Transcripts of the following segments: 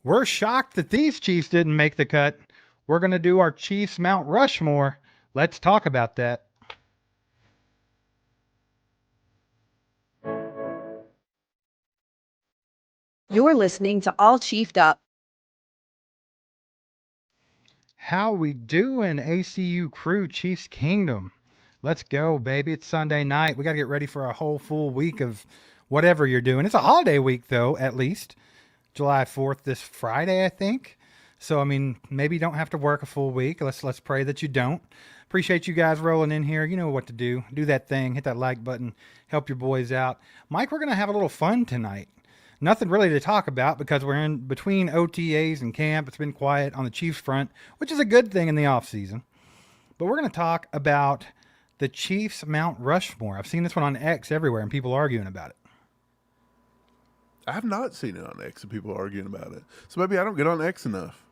We're shocked that these Chiefs didn't make the cut. We're going to do our Chiefs Mount Rushmore. Let's talk about that. You're listening to All Chiefed Up. How we doing, ACU crew, Chiefs Kingdom? Let's go, baby. It's Sunday night. We got to get ready for a whole full week of whatever you're doing. It's a holiday week, though, at least. July 4th this Friday, I think. So, I mean, maybe you don't have to work a full week. Let's pray that you don't. Appreciate you guys rolling in here. You know what to do. Do that thing. Hit that like button. Help your boys out. Mike, we're going to have a little fun tonight. Nothing really to talk about because we're in between OTAs and camp. It's been quiet on the Chiefs front, which is a good thing in the offseason. But we're going to talk about the Chiefs Mount Rushmore. I've seen this one on X everywhere and people arguing about it. I have not seen it on X and people arguing about it. So maybe I don't get on X enough.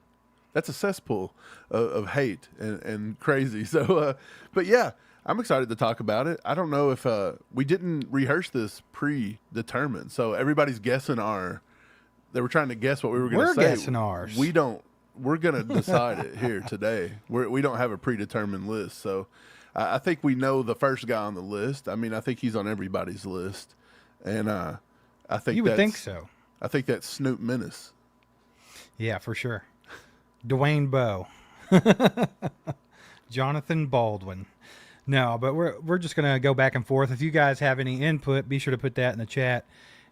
That's a cesspool of hate and crazy. So, but yeah, I'm excited to talk about it. I don't know if we didn't rehearse this predetermined. So everybody's guessing they were trying to guess what we were going to say. We're guessing ours. We don't, we're going to decide it here today. We don't have a predetermined list. So I think we know the first guy on the list. I mean, I think he's on everybody's list. And, I think You would think so. I think that's Snoop Menace. Yeah, for sure. Dwayne Bowe. Jonathan Baldwin. No, but we're just gonna go back and forth. If you guys have any input, be sure to put that in the chat,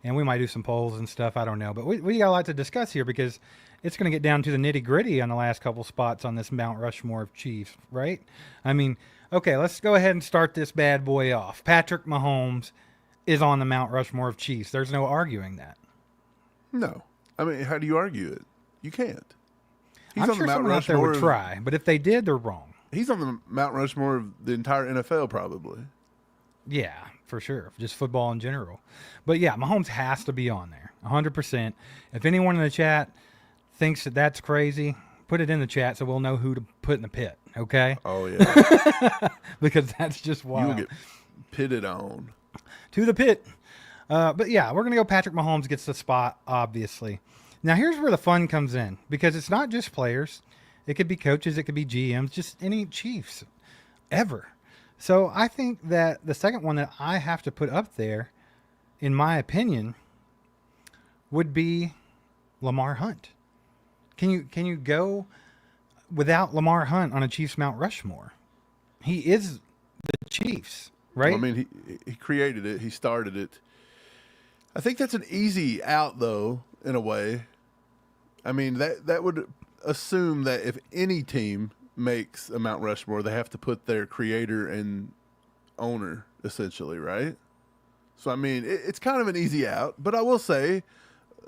and we might do some polls and stuff. I don't know, but we got a lot to discuss here because it's gonna get down to the nitty gritty on the last couple spots on this Mount Rushmore of Chiefs, right? I mean, okay, let's go ahead and start this bad boy off. Patrick Mahomes is on the Mount Rushmore of Chiefs. There's no arguing that. No. I mean, how do you argue it? You can't. He's I'm on sure the Mount someone out there Rushmore. would try, but if they did, they're wrong. He's on the Mount Rushmore of the entire NFL, probably. Yeah, for sure. Just football in general. But yeah, Mahomes has to be on there. 100%. If anyone in the chat thinks that that's crazy, put it in the chat so we'll know who to put in the pit, okay? Oh, yeah. Because that's just You wild. will get pitted on. To the pit. But yeah, we're going to go Patrick Mahomes gets the spot, obviously. Now, here's where the fun comes in because it's not just players. It could be coaches, it could be GMs, just any Chiefs ever. So I think that the second one that I have to put up there, in my opinion, would be Lamar Hunt. Can you go without Lamar Hunt on a Chiefs Mount Rushmore? He is the Chiefs, right? Well, I mean, he created it. He started it. I think that's an easy out, though, in a way. I mean, that would assume that if any team makes a Mount Rushmore, they have to put their creator and owner, essentially, right? So, I mean, it's kind of an easy out. But I will say,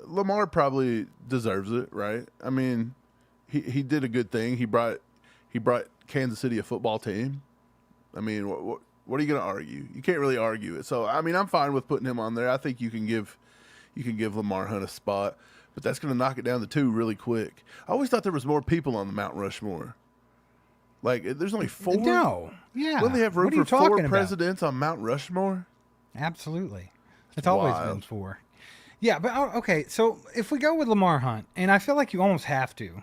Lamar probably deserves it, right? I mean, he did a good thing. He brought Kansas City a football team. I mean, what are you going to argue? You can't really argue it. So, I mean, I'm fine with putting him on there. I think you can give Lamar Hunt a spot, but that's going to knock it down to 2 really quick. I always thought there was more people on the Mount Rushmore. Like, there's only 4. No. Yeah. Wouldn't they have room What are you for 4 talking about? presidents on Mount Rushmore? Absolutely. It's always been wild. 4. Yeah, but okay, so if we go with Lamar Hunt, and I feel like you almost have to,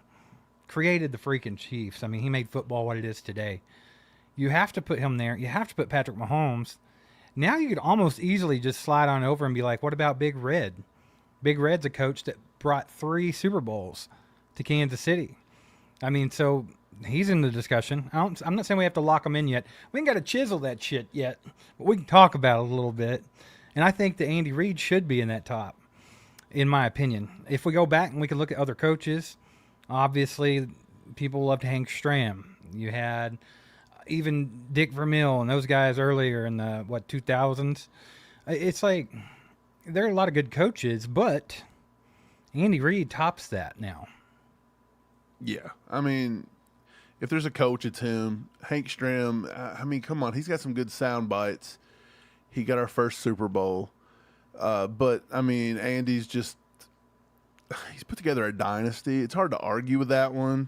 created the freaking Chiefs. I mean, he made football what it is today. You have to put him there. You have to put Patrick Mahomes. Now you could almost easily just slide on over and be like, what about Big Red? Big Red's a coach that brought 3 Super Bowls to Kansas City. I mean, so he's in the discussion. I'm not saying we have to lock him in yet. We ain't got to chisel that shit yet, but we can talk about it a little bit. And I think that Andy Reid should be in that top, in my opinion. If we go back and we can look at other coaches, obviously people love to Hank Stram. You had even Dick Vermeil and those guys earlier in the 2000s. It's like there are a lot of good coaches, but Andy Reid tops that now. Yeah. I mean, if there's a coach, it's him. Hank Stram, I mean, come on. He's got some good sound bites. He got our first Super Bowl. But, I mean, Andy's just, he's put together a dynasty. It's hard to argue with that one.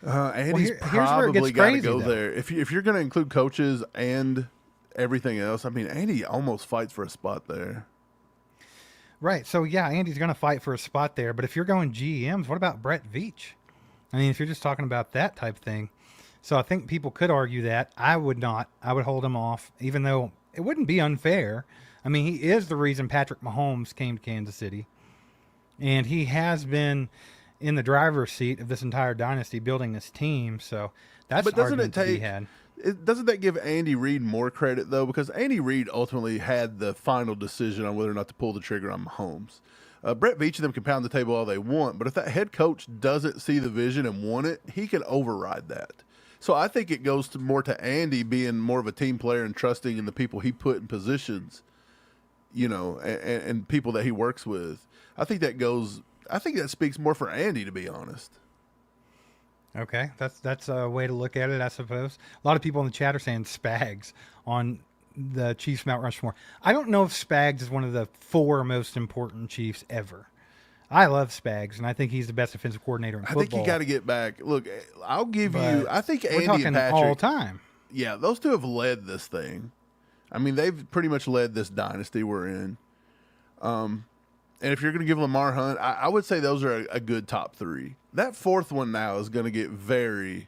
Andy's here's where it probably gets got to crazy, go though. there. If you're going to include coaches and everything else, I mean, Andy almost fights for a spot there. Right. So yeah, Andy's going to fight for a spot there. But if you're going GMs, what about Brett Veach? I mean, if you're just talking about that type thing. So I think people could argue that. I would not. I would hold him off, even though it wouldn't be unfair. I mean, he is the reason Patrick Mahomes came to Kansas City. And he has been in the driver's seat of this entire dynasty building this team. So that's But an doesn't it argument to be take? had. Doesn't that give Andy Reid more credit though? Because Andy Reid ultimately had the final decision on whether or not to pull the trigger on Mahomes. Brett Veach and them can pound the table all they want, but if that head coach doesn't see the vision and want it, he can override that. So I think it goes more to Andy being more of a team player and trusting in the people he put in positions, and people that he works with. I think that speaks more for Andy, to be honest. Okay, that's a way to look at it, I suppose. A lot of people in the chat are saying Spags on the Chiefs Mount Rushmore. I don't know if Spags is one of the 4 most important Chiefs ever. I love Spags, and I think he's the best defensive coordinator in football. I think you got to get back. Look, I'll give But you. I think we're Andy talking and Patrick all time. Yeah, those two have led this thing. I mean, they've pretty much led this dynasty we're in. And if you're going to give Lamar Hunt, I would say those are a good top 3. That 4th one now is going to get very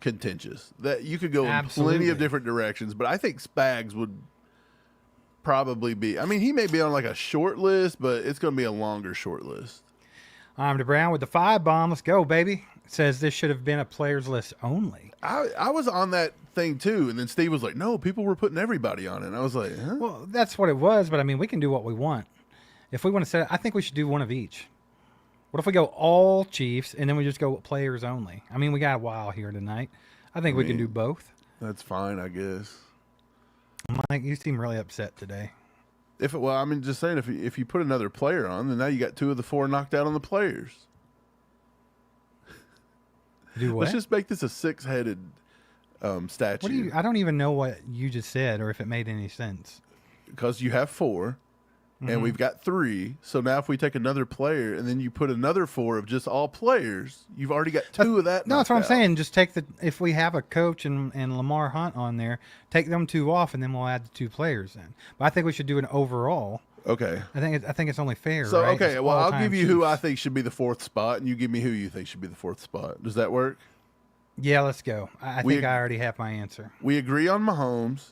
contentious. That you could go in plenty of different directions, but I think Spags would probably be. I mean, he may be on like a short list, but it's going to be a longer short list. I'm to Brown with the 5 bomb. Let's go, baby. It says this should have been a players list only. I was on that thing too, and then Steve was like, "No, people were putting everybody on it." And I was like, "Huh?" Well, that's what it was, but I mean, we can do what we want. If we want to say, I think we should do one of each. What if we go all Chiefs and then we just go players only? I mean, we got a while here tonight. I think we can do both. That's fine, I guess. Mike, you seem really upset today. Just saying, if you put another player on, then now you got 2 of the 4 knocked out on the players. Do what? Let's just make this a 6-headed statue. I don't even know what you just said or if it made any sense. Because you have 4, and we've got 3. So now if we take another player and then you put another 4 of just all players, you've already got 2 of that. No, that's what I'm out. saying. Just take if we have a coach and Lamar Hunt on there, take them 2 off, and then we'll add the 2 players in. But I think we should do an overall. Okay. I think it's only fair. So right? okay, It's well I'll all-time give you who Chiefs. I think should be the 4th spot, and you give me who you think should be the 4th spot. Does that work? Yeah, let's go. I think I already have my answer. We agree on Mahomes.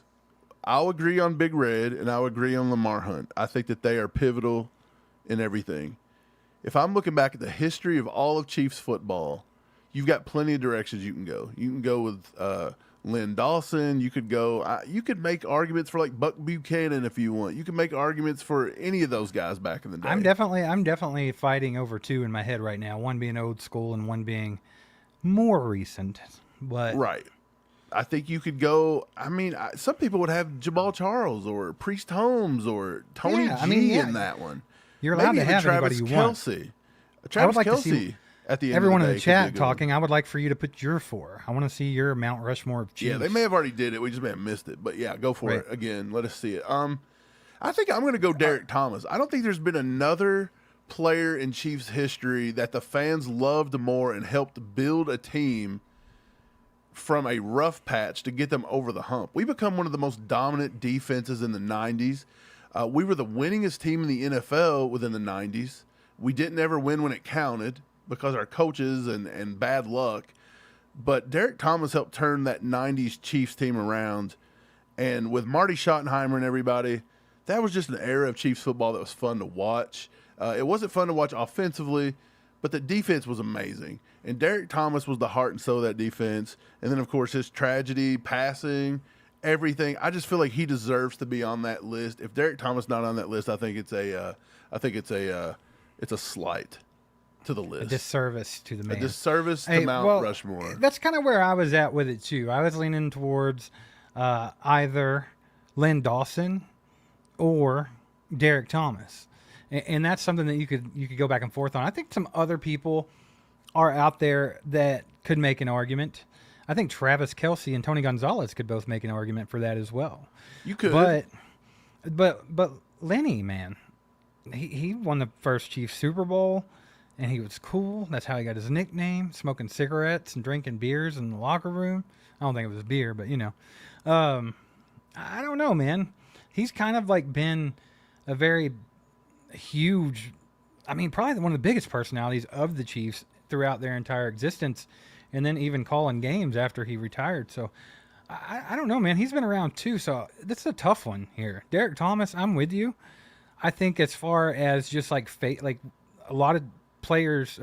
I'll agree on Big Red, and I'll agree on Lamar Hunt. I think that they are pivotal in everything. If I'm looking back at the history of all of Chiefs football, you've got plenty of directions you can go. You can go with Lynn Dawson. You could go. You could make arguments for like Buck Buchanan if you want. You can make arguments for any of those guys back in the day. I'm definitely fighting over 2 in my head right now. One being old school and one being more recent. But right. I think you could go. I mean, some people would have Jabal Charles or Priest Holmes or Tony G in that one. You're allowed to have anybody you want. Travis Kelce at the end everyone of the in day the chat could be talking. I would like for you to put your 4. I want to see your Mount Rushmore of Chiefs. Yeah, they may have already did it. We just may have missed it. But yeah, go for it again. Let us see it. I think I'm going to go Derek Thomas. I don't think there's been another player in Chiefs history that the fans loved more and helped build a team from a rough patch to get them over the hump. We become one of the most dominant defenses in the 90s. We were the winningest team in the NFL within the 90s. We didn't ever win when it counted because our coaches and bad luck. But Derek Thomas helped turn that 90s Chiefs team around. And with Marty Schottenheimer and everybody, that was just an era of Chiefs football that was fun to watch. It wasn't fun to watch offensively, but the defense was amazing. And Derek Thomas was the heart and soul of that defense. And then, of course, his tragedy, passing, everything. I just feel like he deserves to be on that list. If Derek Thomas not on that list, I think it's a slight to the list. A disservice to the man. A disservice to Mount Rushmore. That's kind of where I was at with it too. I was leaning towards either Len Dawson or Derek Thomas, and that's something that you could go back and forth on. I think some other people are out there that could make an argument. I think Travis Kelce and Tony Gonzalez could both make an argument for that as well. You could, but Lenny, man, he won the first Chiefs Super Bowl, and he was cool. That's how he got his nickname. Smoking cigarettes and drinking beers in the locker room. I don't think it was beer, but I don't know, man. He's kind of like been a very huge, I mean, probably one of the biggest personalities of the Chiefs throughout their entire existence, and then even calling games after he retired. So I don't know, man. He's been around too, so this is a tough one here. Derek Thomas, I'm with you. I think as far as just like fate, like a lot of players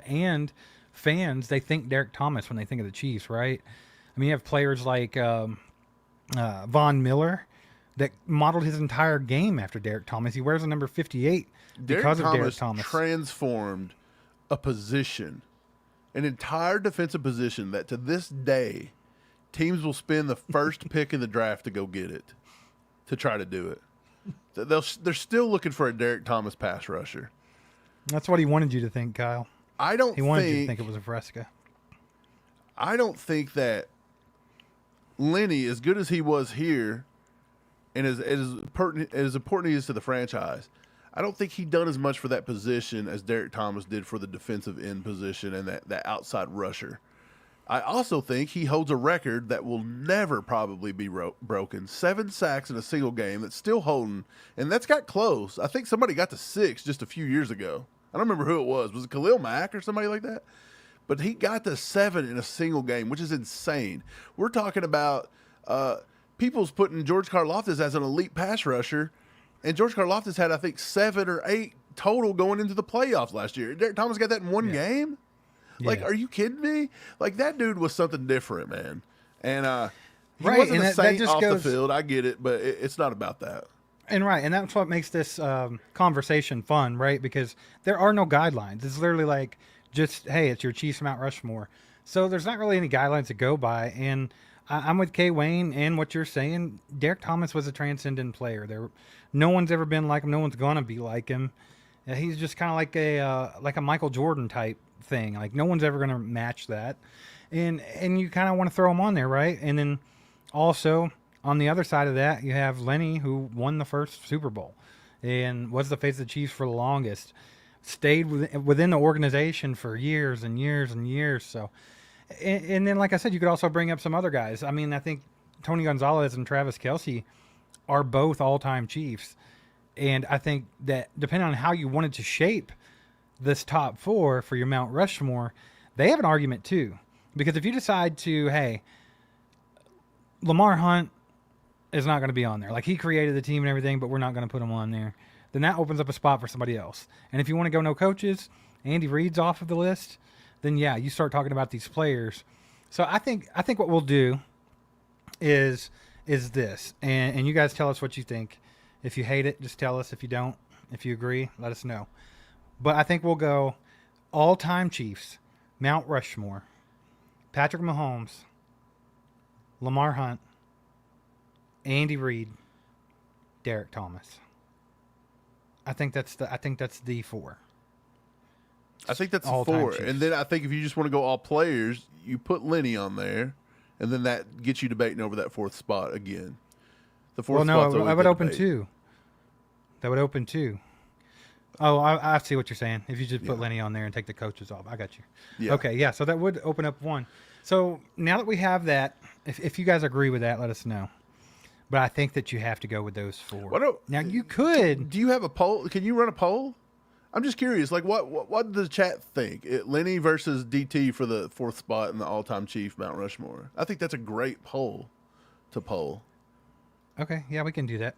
and fans, they think Derek Thomas when they think of the Chiefs, right? I mean, you have players like Von Miller that modeled his entire game after Derek Thomas. He wears the number 58 because of Derek Thomas. Transformed a position, an entire defensive position that to this day, teams will spend the first pick in the draft to go get it, to try to do it. They're still looking for a Derek Thomas pass rusher. That's what he wanted you to think, Kyle. He wanted you to think it was a Fresca. I don't think that Lenny, as good as he was here, and as important he is to the franchise, I don't think he done as much for that position as Derek Thomas did for the defensive end position and that outside rusher. I also think he holds a record that will never probably be broken. 7 sacks in a single game. That's still holding, and that's got close. I think somebody got to 6 just a few years ago. I don't remember who it was. Was it Khalil Mack or somebody like that? But he got to 7 in a single game, which is insane. We're talking about people's putting George Karlaftis as an elite pass rusher, and George Karlaftis had, I think, 7 or 8 total going into the playoffs last year. Derek Thomas got that in one game? Like, are you kidding me? Like, that dude was something different, man. And he wasn't a saint off the field. I get it, but it's not about that. And that's what makes this conversation fun, right? Because there are no guidelines. It's literally like just, hey, it's your Chiefs Mount Rushmore. So there's not really any guidelines to go by. And I'm with K. Wayne and what you're saying. Derek Thomas was a transcendent player. No one's ever been like him. No one's gonna be like him. He's just kind of like a Michael Jordan type thing. Like no one's ever gonna match that. And you kind of want to throw him on there, right? And then also on the other side of that, you have Lenny, who won the first Super Bowl and was the face of the Chiefs for the longest. Stayed within the organization for years and years and years. So, and then, like I said, you could also bring up some other guys. I mean, I think Tony Gonzalez and Travis Kelce are both all-time Chiefs. And I think that depending on how you wanted to shape this top 4 for your Mount Rushmore, they have an argument too. Because if you decide to, hey, Lamar Hunt is not going to be on there. Like, he created the team and everything, but we're not going to put him on there. Then that opens up a spot for somebody else. And if you want to go no coaches, Andy Reid's off of the list, then yeah, you start talking about these players. So I think what we'll do is this. And you guys tell us what you think. If you hate it, just tell us. If you don't, if you agree, let us know. But I think we'll go all-time Chiefs, Mount Rushmore, Patrick Mahomes, Lamar Hunt, Andy Reid, Derek Thomas. I think that's the 4. I think that's the 4. And then I think if you just want to go all players, you put Lenny on there, and then that gets you debating over that 4th spot again. The 4th spot's I would open 2. That would open 2. Oh, I see what you're saying. If you just put Lenny on there and take the coaches off, I got you. Yeah. Okay, yeah. So that would open up 1. So now that we have that, if you guys agree with that, let us know. But I think that you have to go with those 4. Now you could. Do you have a poll? Can you run a poll? I'm just curious. Like, what does the chat think? Lenny versus DT for the 4th spot in the all-time Chief Mount Rushmore. I think that's a great poll to poll. Okay, yeah, we can do that.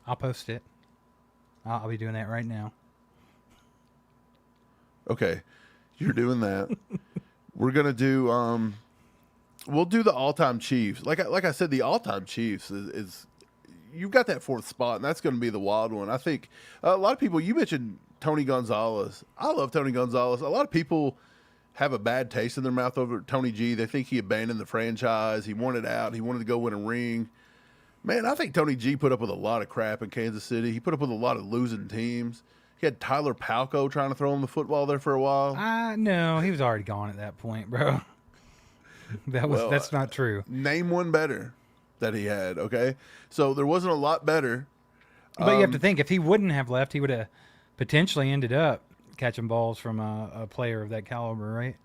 I'll post it. I'll be doing that right now. Okay, you're doing that. We're gonna do. We'll do the all-time Chiefs. Like I said, the all-time Chiefs is you've got that 4th spot, and that's going to be the wild one. I think a lot of people. You mentioned Tony Gonzalez. I love Tony Gonzalez. A lot of people have a bad taste in their mouth over Tony G. They think he abandoned the franchise. He wanted out. He wanted to go win a ring. Man, I think Tony G put up with a lot of crap in Kansas City. He put up with a lot of losing teams. He had Tyler Palko trying to throw him the football there for a while. No, he was already gone at that point, bro. That's not true. Name one better that he had, okay? So there wasn't a lot better. But you have to think, if he wouldn't have left, he would have potentially ended up catching balls from a player of that caliber, right?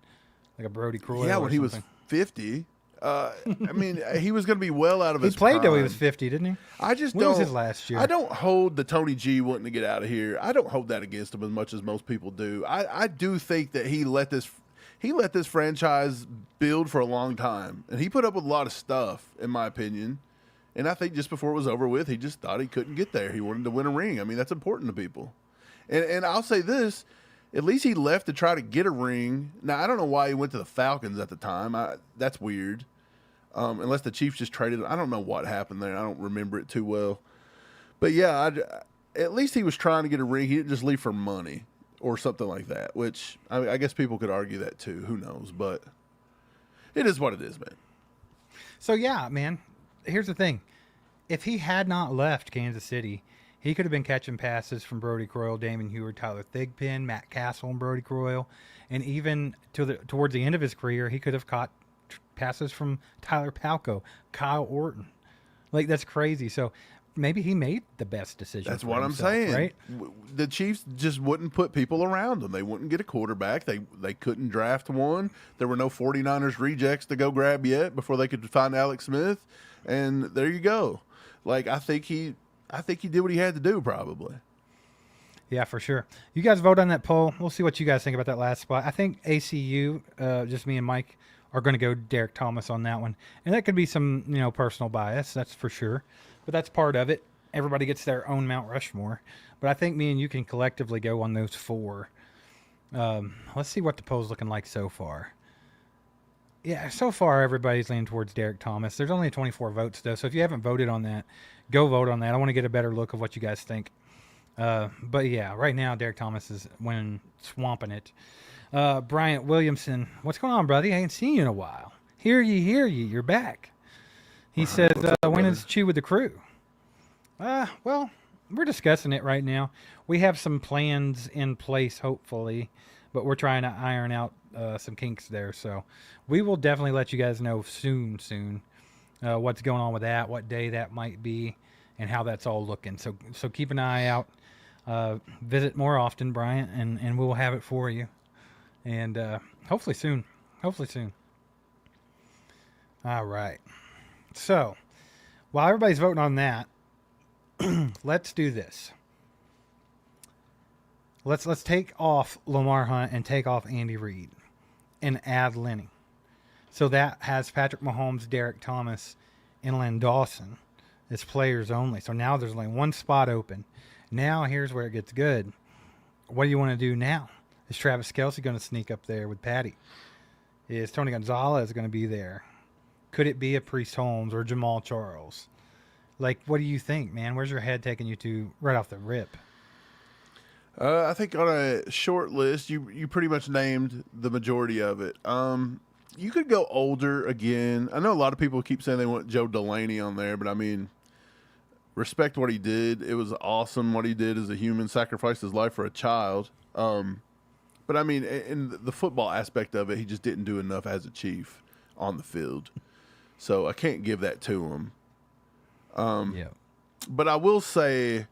Like a Brody Croyle. Yeah, when he was 50 I mean, he was going to be well out of He his played till he prime. was 50, didn't he? I just When don't. was his last year? I don't hold the Tony G wanting to get out of here. I don't hold that against him as much as most people do. I do think that he let this franchise build for a long time, and he put up with a lot of stuff, in my opinion. And I think just before it was over with, he just thought he couldn't get there. He wanted to win a ring. I mean, that's important to people. And I'll say this. At least he left to try to get a ring. Now, I don't know why he went to the Falcons at the time. That's weird. Unless the Chiefs just traded him. I don't know what happened there. I don't remember it too well. But, yeah, at least he was trying to get a ring. He didn't just leave for money or something like that, which I guess people could argue that too. Who knows? But it is what it is, man. So, yeah, man, here's the thing. If he had not left Kansas City, he could have been catching passes from Brody Croyle, Damon Heward, Tyler Thigpen, Matt Castle, and Brody Croyle. And even towards the end of his career, he could have caught passes from Tyler Palko, Kyle Orton. Like, that's crazy. So maybe he made the best decision. That's for what himself, I'm saying. Right? The Chiefs just wouldn't put people around them. They wouldn't get a quarterback. They couldn't draft one. There were no 49ers rejects to go grab yet before they could find Alex Smith. And there you go. Like, I think he did what he had to do, probably. Yeah, for sure. You guys vote on that poll. We'll see what you guys think about that last spot. I think ACU, just me and Mike, are going to go Derek Thomas on that one. And that could be some, personal bias, that's for sure. But that's part of it. Everybody gets their own Mount Rushmore. But I think me and you can collectively go on those four. Let's see what the poll's looking like so far. Yeah, so far everybody's leaning towards Derek Thomas. There's only 24 votes, though. So if you haven't voted on that, go vote on that. I want to get a better look of what you guys think. But yeah, right now Derek Thomas is winning, swamping it. Bryant Williamson, what's going on, brother? I ain't seen you in a while. Hear ye, you're back. He says, when is Chew with the crew? Well, we're discussing it right now. We have some plans in place, hopefully, but we're trying to iron out some kinks there. So we will definitely let you guys know soon, what's going on with that, what day that might be, and how that's all looking. So keep an eye out. Visit more often, Bryant, and we'll have it for you. And hopefully soon. All right. So while everybody's voting on that, let's do this. Let's take off Lamar Hunt and take off Andy Reid and add Lenny. So that has Patrick Mahomes, Derek Thomas, and Len Dawson as players only. So now there's only one spot open. Now here's where it gets good. What do you want to do now? Is Travis Kelce going to sneak up there with Patty? Is Tony Gonzalez going to be there? Could it be a Priest Holmes or Jamal Charles? Like, what do you think, man? Where's your head taking you to right off the rip? I think on a short list, you pretty much named the majority of it. You could go older again. I know a lot of people keep saying they want Joe Delaney on there, but I mean, respect what he did. It was awesome what he did as a human, sacrificed his life for a child. But I mean, in the football aspect of it, he just didn't do enough as a Chief on the field. So I can't give that to him. Yeah. But I will say,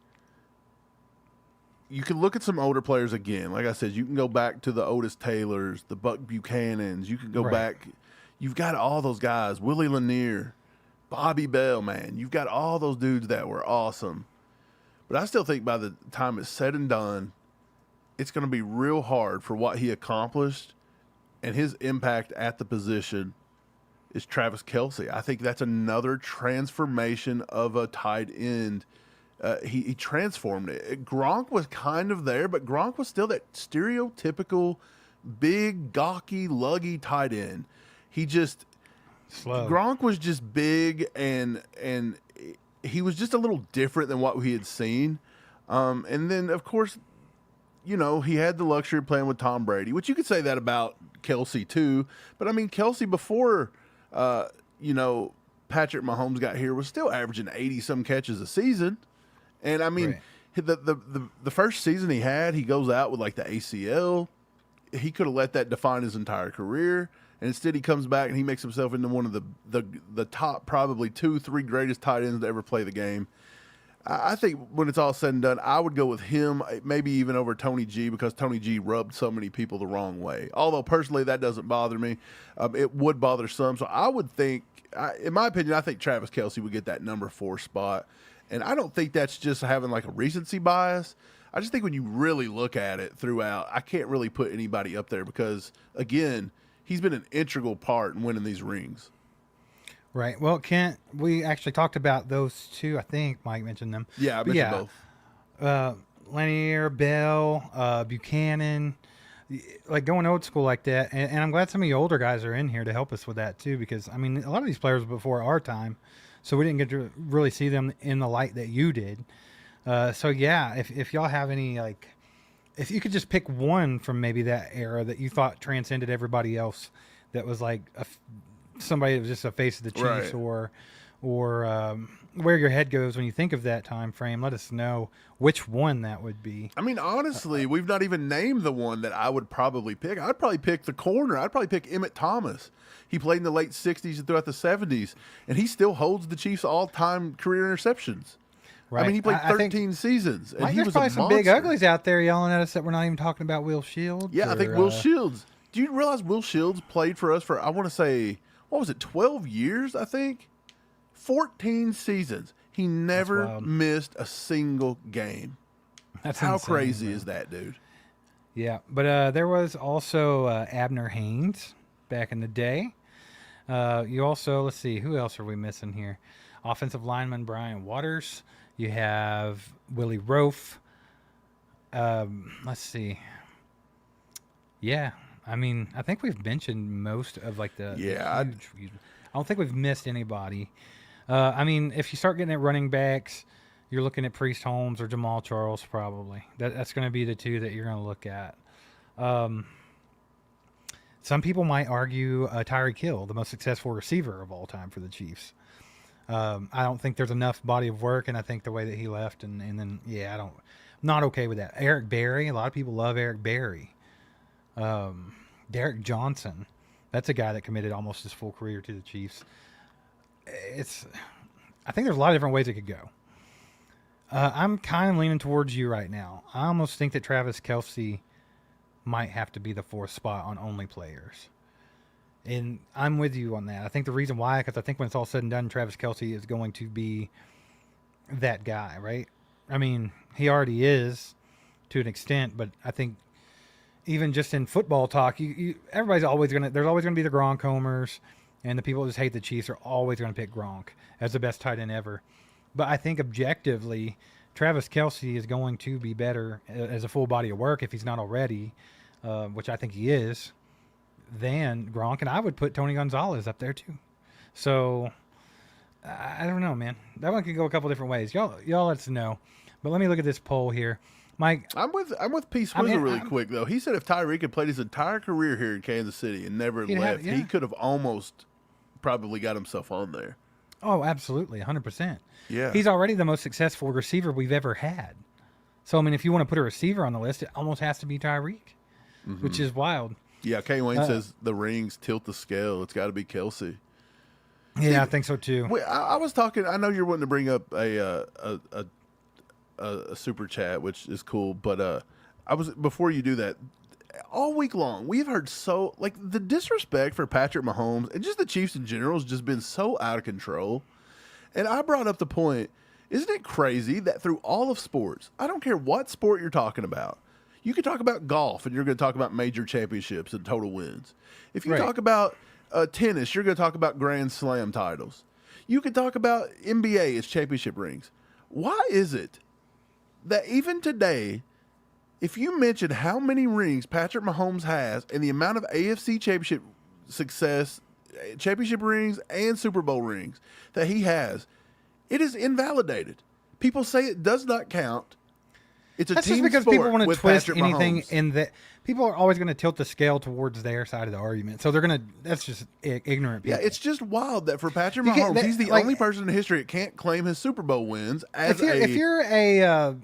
you can look at some older players again. Like I said, you can go back to the Otis Taylors, the Buck Buchanans. You can go back. You've got all those guys. Willie Lanier, Bobby Bell, man. You've got all those dudes that were awesome. But I still think by the time it's said and done, it's going to be real hard for what he accomplished and his impact at the position is Travis Kelce. I think that's another transformation of a tight end. He transformed it. Gronk was kind of there, but Gronk was still that stereotypical big, gawky, luggy tight end. He just Slow. Gronk was just big and he was just a little different than what we had seen. And then of course, he had the luxury of playing with Tom Brady, which you could say that about Kelce too. But I mean, Kelce before Patrick Mahomes got here was still averaging 80-some catches a season. And I mean, the first season he had, he goes out with like the ACL. He could have let that define his entire career. And instead he comes back and he makes himself into one of the top probably 2-3 greatest tight ends to ever play the game. I think when it's all said and done, I would go with him, maybe even over Tony G, because Tony G rubbed so many people the wrong way. Although personally, that doesn't bother me. It would bother some. So I would think, in my opinion, I think Travis Kelce would get that number 4 spot. And I don't think that's just having like a recency bias. I just think when you really look at it throughout, I can't really put anybody up there because, again, he's been an integral part in winning these rings. Right. Well, Kent, we actually talked about those two. I think Mike mentioned them. Yeah, I mentioned both. Lenny, Bell, Buchanan, like going old school like that. And I'm glad some of you older guys are in here to help us with that too, because I mean, a lot of these players were before our time, so we didn't get to really see them in the light that you did. So yeah, if y'all have any, like, if you could just pick one from maybe that era that you thought transcended everybody else, that was like somebody that was just a face of the Chiefs, right, or where your head goes when you think of that time frame, let us know which one that would be. I mean, honestly, we've not even named the one that I would probably pick. I'd probably pick the corner. I'd probably pick Emmett Thomas. He played in the late 60s and throughout the 70s, and he still holds the Chiefs' all-time career interceptions. Right. I mean, he played 13 seasons, and he there's was probably a some monster. big uglies out there yelling at us that we're not even talking about Will Shields. Yeah, I think Will Shields. Do you realize Will Shields played for us for, I want to say, what was it, 12 years, I think? 14 seasons. He never missed a single game. That's How insane, crazy man. is that, dude? Yeah, but there was also Abner Haynes back in the day. You also, let's see, who else are we missing here? Offensive lineman Brian Waters. You have Willie Rofe. Let's see. Yeah, I mean, I think we've mentioned most of like the huge. I don't think we've missed anybody. I mean, if you start getting at running backs, you're looking at Priest Holmes or Jamal Charles probably. That's going to be the two that you're going to look at. Some people might argue Tyreek Hill, the most successful receiver of all time for the Chiefs. I don't think there's enough body of work, and I think the way that he left, and then I'm not okay with that. Eric Berry, a lot of people love Eric Berry. Derek Johnson, that's a guy that committed almost his full career to the Chiefs. I think there's a lot of different ways it could go. I'm kind of leaning towards you right now. I almost think that Travis Kelce might have to be the 4th spot on only players. And I'm with you on that. I think the reason why, because I think when it's all said and done, Travis Kelce is going to be that guy, right? I mean, he already is to an extent, but I think even just in football talk, everybody's always there's always going to be the Gronk homers, and the people who just hate the Chiefs are always going to pick Gronk as the best tight end ever. But I think objectively, Travis Kelce is going to be better as a full body of work if he's not already, which I think he is, than Gronk. And I would put Tony Gonzalez up there too. So I don't know, man. That one could go a couple different ways. Y'all let us know. But let me look at this poll here. Mike, I'm with P. Swizzle really quick though. He said if Tyreek had played his entire career here in Kansas City and never left, he could have almost probably got himself on there. Oh, absolutely, 100%. Yeah, he's already the most successful receiver we've ever had. So I mean, if you want to put a receiver on the list, it almost has to be Tyreek, which is wild. Yeah, K. Wayne says the rings tilt the scale. It's got to be Kelce. Yeah, I think so too. I was talking. I know you're wanting to bring up a super chat, which is cool. But before you do that, all week long we've heard the disrespect for Patrick Mahomes and just the Chiefs in general has just been so out of control. And I brought up the point: isn't it crazy that through all of sports, I don't care what sport you're talking about, you could talk about golf and you're going to talk about major championships and total wins. If you talk about tennis, you're going to talk about Grand Slam titles. You could talk about NBA as championship rings. Why is it that even today, if you mention how many rings Patrick Mahomes has and the amount of AFC championship success, championship rings and Super Bowl rings that he has, it is invalidated. People say it does not count. It's a That's team just because sport people want to with twist Patrick anything Mahomes. in that. People are always going to tilt the scale towards their side of the argument. So they're going to. That's just ignorant people. Yeah, it's just wild that for Patrick You can't- Mahomes, he's the only person in history that can't claim his Super Bowl wins as if you're a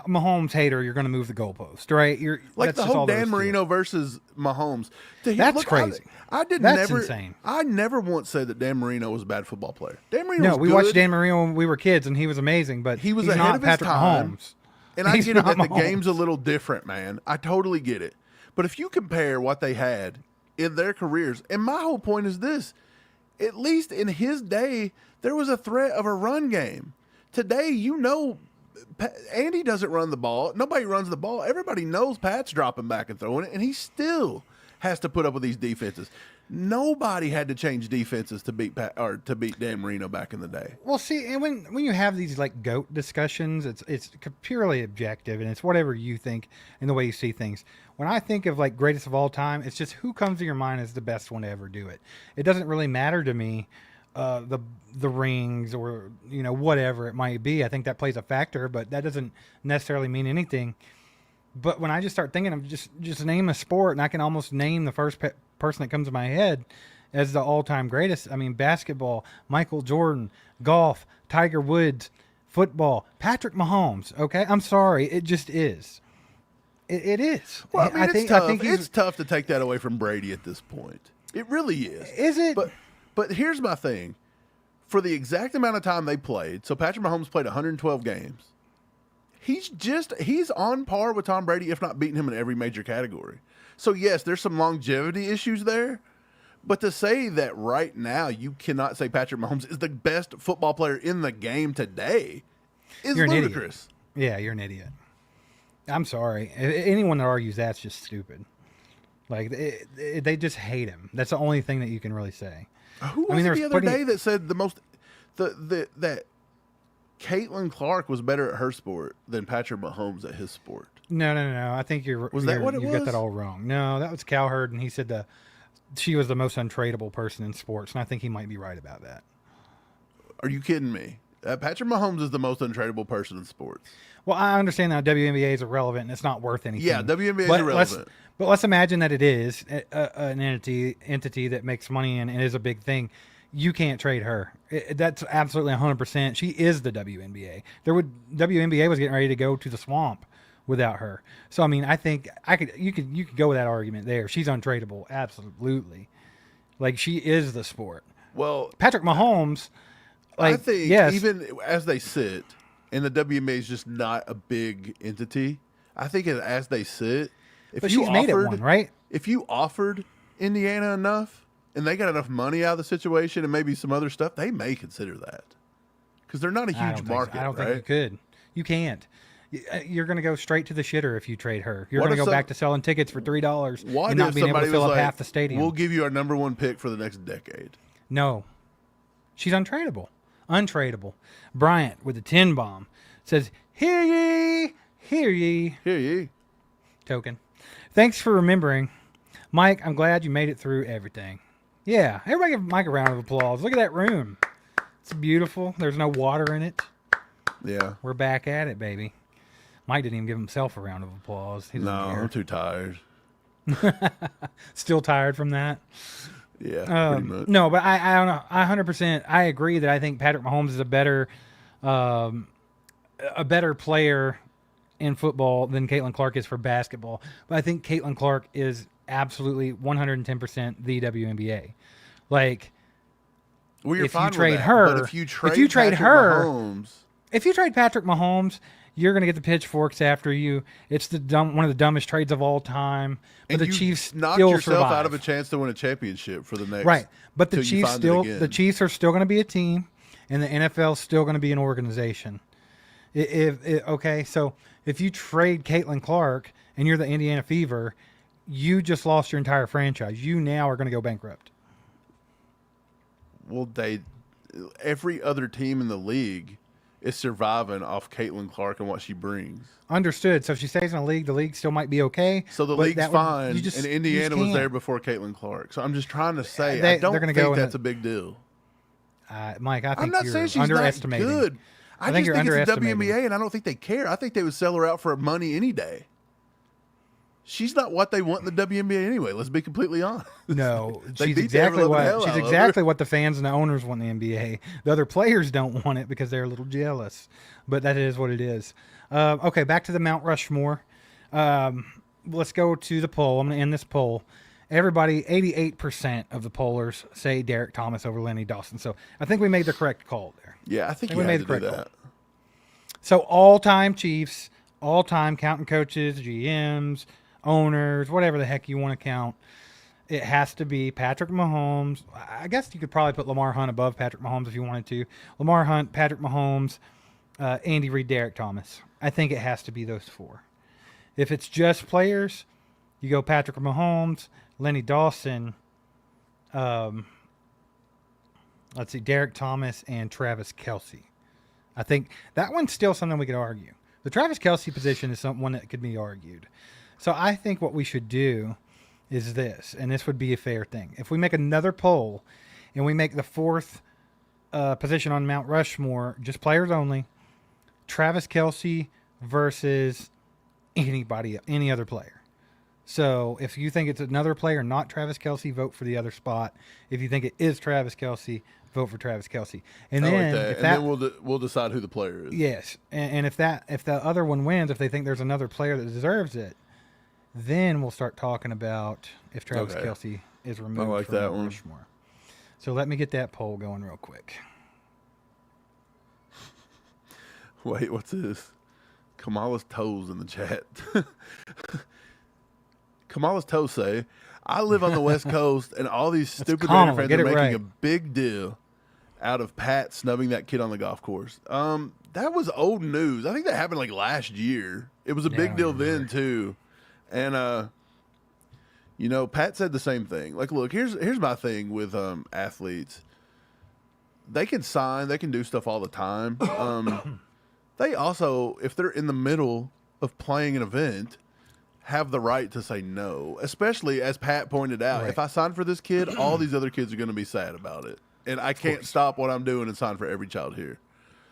Mahomes hater, you're going to move the goalpost, right? Like that's the just whole all there is Dan to it. Marino versus Mahomes. That's crazy. That's insane. I never once said that Dan Marino was a bad football player. Dan Marino No, was we good. watched Dan Marino when we were kids, and he was amazing. But He was he's ahead not of his Patrick time. Mahomes. And I He's get it not that the Mahomes. game's a little different, man. I totally get it. But if you compare what they had in their careers, and my whole point is this, at least in his day, there was a threat of a run game. Today, Andy doesn't run the ball. Nobody runs the ball. Everybody knows Pat's dropping back and throwing it, and he still has to put up with these defenses. Nobody had to change defenses to beat Dan Marino back in the day. Well, see, and when you have these like GOAT discussions, it's purely objective, and it's whatever you think and the way you see things. When I think of like greatest of all time, it's just who comes to your mind as the best one to ever do it. It doesn't really matter to me the rings or whatever it might be. I think that plays a factor, but that doesn't necessarily mean anything. But when I just start thinking of just name a sport, and I can almost name the first person that comes to my head as the all-time greatest. I mean, basketball, Michael Jordan, golf, Tiger Woods, football, Patrick Mahomes. Okay, I'm sorry, it just is. It is. Well, I mean, it's tough. It's tough to take that away from Brady at this point. It really is. Is it? But here's my thing. For the exact amount of time they played, so Patrick Mahomes played 112 games. He's on par with Tom Brady, if not beating him in every major category. So yes, there's some longevity issues there. But to say that right now you cannot say Patrick Mahomes is the best football player in the game today is You're ludicrous. An idiot. Yeah, you're an idiot. I'm sorry. Anyone that argues that's just stupid. Like they just hate him. That's the only thing that you can really say. Who was it the other day that said that Caitlin Clark was better at her sport than Patrick Mahomes at his sport? No. I think you got that all wrong. No, that was Cowherd, and he said she was the most untradeable person in sports, and I think he might be right about that. Are you kidding me? Patrick Mahomes is the most untradeable person in sports. Well, I understand that WNBA is irrelevant and it's not worth anything. Yeah, WNBA is irrelevant. But let's imagine that it is an entity that makes money and is a big thing. You can't trade her. That's absolutely 100%. She is the WNBA. WNBA was getting ready to go to the swamp without her. So I mean, I think you could go with that argument there. She's untradeable, absolutely. Like she is the sport. Well, Patrick Mahomes. I think even as they sit, and the WNBA is just not a big entity. I think as they sit, she's made it one, right? If you offered Indiana enough, and they got enough money out of the situation, and maybe some other stuff, they may consider that because they're not a huge market. I don't think you could. You can't. You're going to go straight to the shitter if you trade her. You're going to go back to selling tickets for $3 and not being able to fill up half the stadium. We'll give you our number one pick for the next decade. No, she's untradeable. Untradeable. Bryant with the 10 bomb says, "Hear ye, hear ye, hear ye." Token. Thanks for remembering, Mike. I'm glad you made it through everything. Yeah, everybody give Mike a round of applause. Look at that room. It's beautiful. There's no water in it. Yeah, we're back at it, baby. Mike didn't even give himself a round of applause. No, I'm too tired. Still tired from that? Yeah, pretty much. No, but I don't know. 100%. I agree that I think Patrick Mahomes is a better player in football than Caitlin Clark is for basketball. But I think Caitlin Clark is absolutely 110% the WNBA. Like, well, you're if fine you trade with that, her, but if you trade Mahomes, if you trade Patrick Mahomes, you're going to get the pitchforks after you. It's one of the dumbest trades of all time. But the Chiefs knocked still yourself survive. out of a chance to win a championship for the next. Right, but the Chiefs are still going to be a team, and the NFL is still going to be an organization. Okay, so if you trade Caitlin Clark and you're the Indiana Fever, you just lost your entire franchise. You now are going to go bankrupt. Well, every other team in the league is surviving off Caitlin Clark and what she brings. Understood. So if she stays in the league still might be okay. So the league's fine, and Indiana was there before Caitlin Clark. So I'm just trying to say, I don't think that's a big deal. Mike, I think I'm not you're saying she's underestimating. not good. I just think it's the WNBA, and I don't think they care. I think they would sell her out for money any day. she's not what they want in the WNBA anyway. Let's be completely honest. No, They she's beat the exactly ever-loving what hell she's out of her. exactly what the fans and the owners want in the NBA. The other players don't want it because they're a little jealous, but that is what it is. Okay, back to the Mount Rushmore. Let's go to the poll. I'm going to end this poll. Everybody, 88% of the pollers say Derek Thomas over Lenny Dawson. So I think we made the correct call there. Yeah, I think we you made had the to do correct that. So all-time Chiefs, all-time counting coaches, GMs, owners, whatever the heck you want to count. It has to be Patrick Mahomes. I guess you could probably put Lamar Hunt above Patrick Mahomes if you wanted to. Lamar Hunt, Patrick Mahomes, Andy Reid, Derek Thomas. I think it has to be those four. If it's just players, you go Patrick Mahomes, Lenny Dawson, let's see, Derek Thomas, and Travis Kelce. I think that one's still something we could argue. The Travis Kelce position is one that could be argued. So I think what we should do is this, and this would be a fair thing. If we make another poll and we make the fourth position on Mount Rushmore just players only, Travis Kelce versus any other player. So if you think it's another player, not Travis Kelce, vote for the other spot. If you think it is Travis Kelce, vote for Travis Kelce. And I then, like that. if And that, then we'll decide who the player is. yes, and if the other one wins, if they think there's another player that deserves it, then we'll start talking about if Travis Okay. Kelce is removed like from that Mount one. Rushmore. So let me get that poll going real quick. Wait, what's this? Kamala's toes in the chat. Kamala's toes say, I live on the West Coast, and all these stupid Raider Kamala, fans get are it making right. a big deal out of Pat snubbing that kid on the golf course. That was old news. I think that happened like last year. It was a Yeah, big I deal remember. then too. And Pat said the same thing. Like, look, here's my thing with athletes. They can sign, they can do stuff all the time. They also, if they're in the middle of playing an event, have the right to say no. Especially, as Pat pointed out, Right. if I sign for this kid, all these other kids are going to be sad about it. And I can't stop what I'm doing and sign for every child here.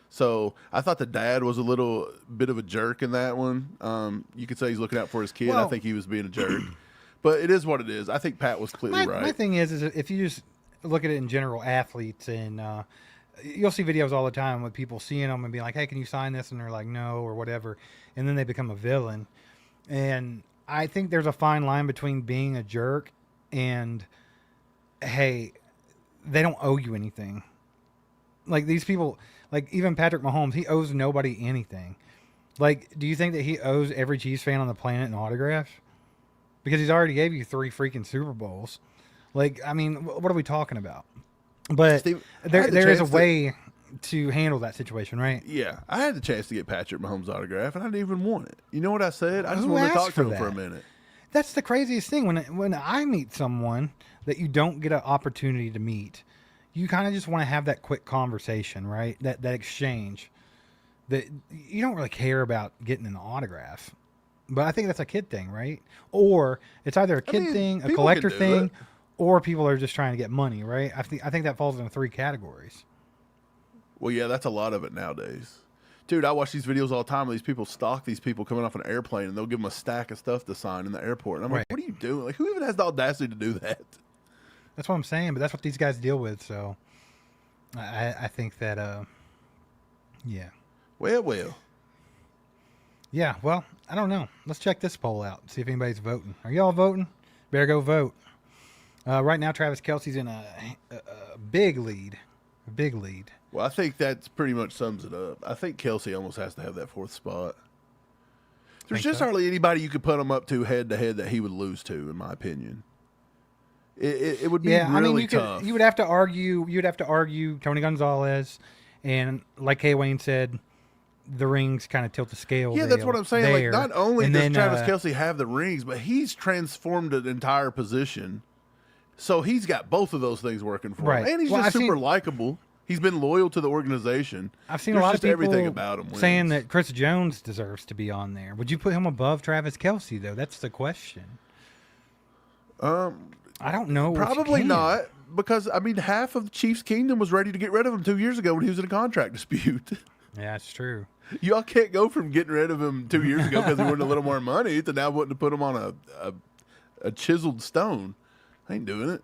So I thought the dad was a little bit of a jerk in that one. You could say he's looking out for his kid. I Well- think he was being a jerk. But it is what it is. I think Pat was clearly right. My thing is if you just look at it in general, athletes, and you'll see videos all the time with people seeing them and being like, hey, can you sign this? And they're like, no, or whatever. And then they become a villain. And I think there's a fine line between being a jerk and, hey, they don't owe you anything. Like these people, like even Patrick Mahomes, he owes nobody anything. Like, do you think that he owes every Chiefs fan on the planet an autograph? Because he's already gave you 3 freaking Super Bowls. Like, I mean, what are we talking about? But Steve, I there had the is a chance to- way to handle that situation, right? Yeah, I had the chance to get Patrick Mahomes' autograph, and I didn't even want it. You know what I said? I just Who wanted to asked talk for to him for a that? minute. That's the craziest thing. When I meet someone that you don't get an opportunity to meet, you kind of just want to have that quick conversation, right? That exchange. That you don't really care about getting an autograph. But I think that's a kid thing, right? Or it's either a kid mean, thing, a people collector can do thing, it. or people are just trying to get money, right? I think that falls into 3 categories. Well, yeah, that's a lot of it nowadays. Dude, I watch these videos all the time where these people stalk these people coming off an airplane, and they'll give them a stack of stuff to sign in the airport. And I'm like, Right. what are you doing? Like, who even has the audacity to do that? That's what I'm saying, but that's what these guys deal with. So I think that, yeah. Well. Yeah, well, I don't know. Let's check this poll out, see if anybody's voting. Are y'all voting? Better go vote. Right now, Travis Kelce's in a big lead. A big lead. Well, I think that pretty much sums it up. I think Kelsey almost has to have that 4th spot. There's Think just so? hardly anybody you could put him up to head that he would lose to, in my opinion. It would be Yeah, really I mean, tough. you would have to argue. You'd have to argue Tony Gonzalez, and like Kay Wayne said, the rings kind of tilt the scale. Yeah, that's what I'm saying. There. Like, not only And does then, Travis Kelce have the rings, but he's transformed an entire position. So he's got both of those things working for him. Right. And he's Well, just I've super seen- likable. He's been loyal to the organization. I've seen There's a lot of just people everything about him saying wins. that Chris Jones deserves to be on there. Would you put him above Travis Kelce though? That's the question. I don't know. if you Probably can. not, because, I mean, half of Chiefs Kingdom was ready to get rid of him 2 years ago when he was in a contract dispute. Yeah, that's true. Y'all can't go from getting rid of him 2 years ago because he wanted a little more money to now wanting to put him on a chiseled stone. I ain't doing it.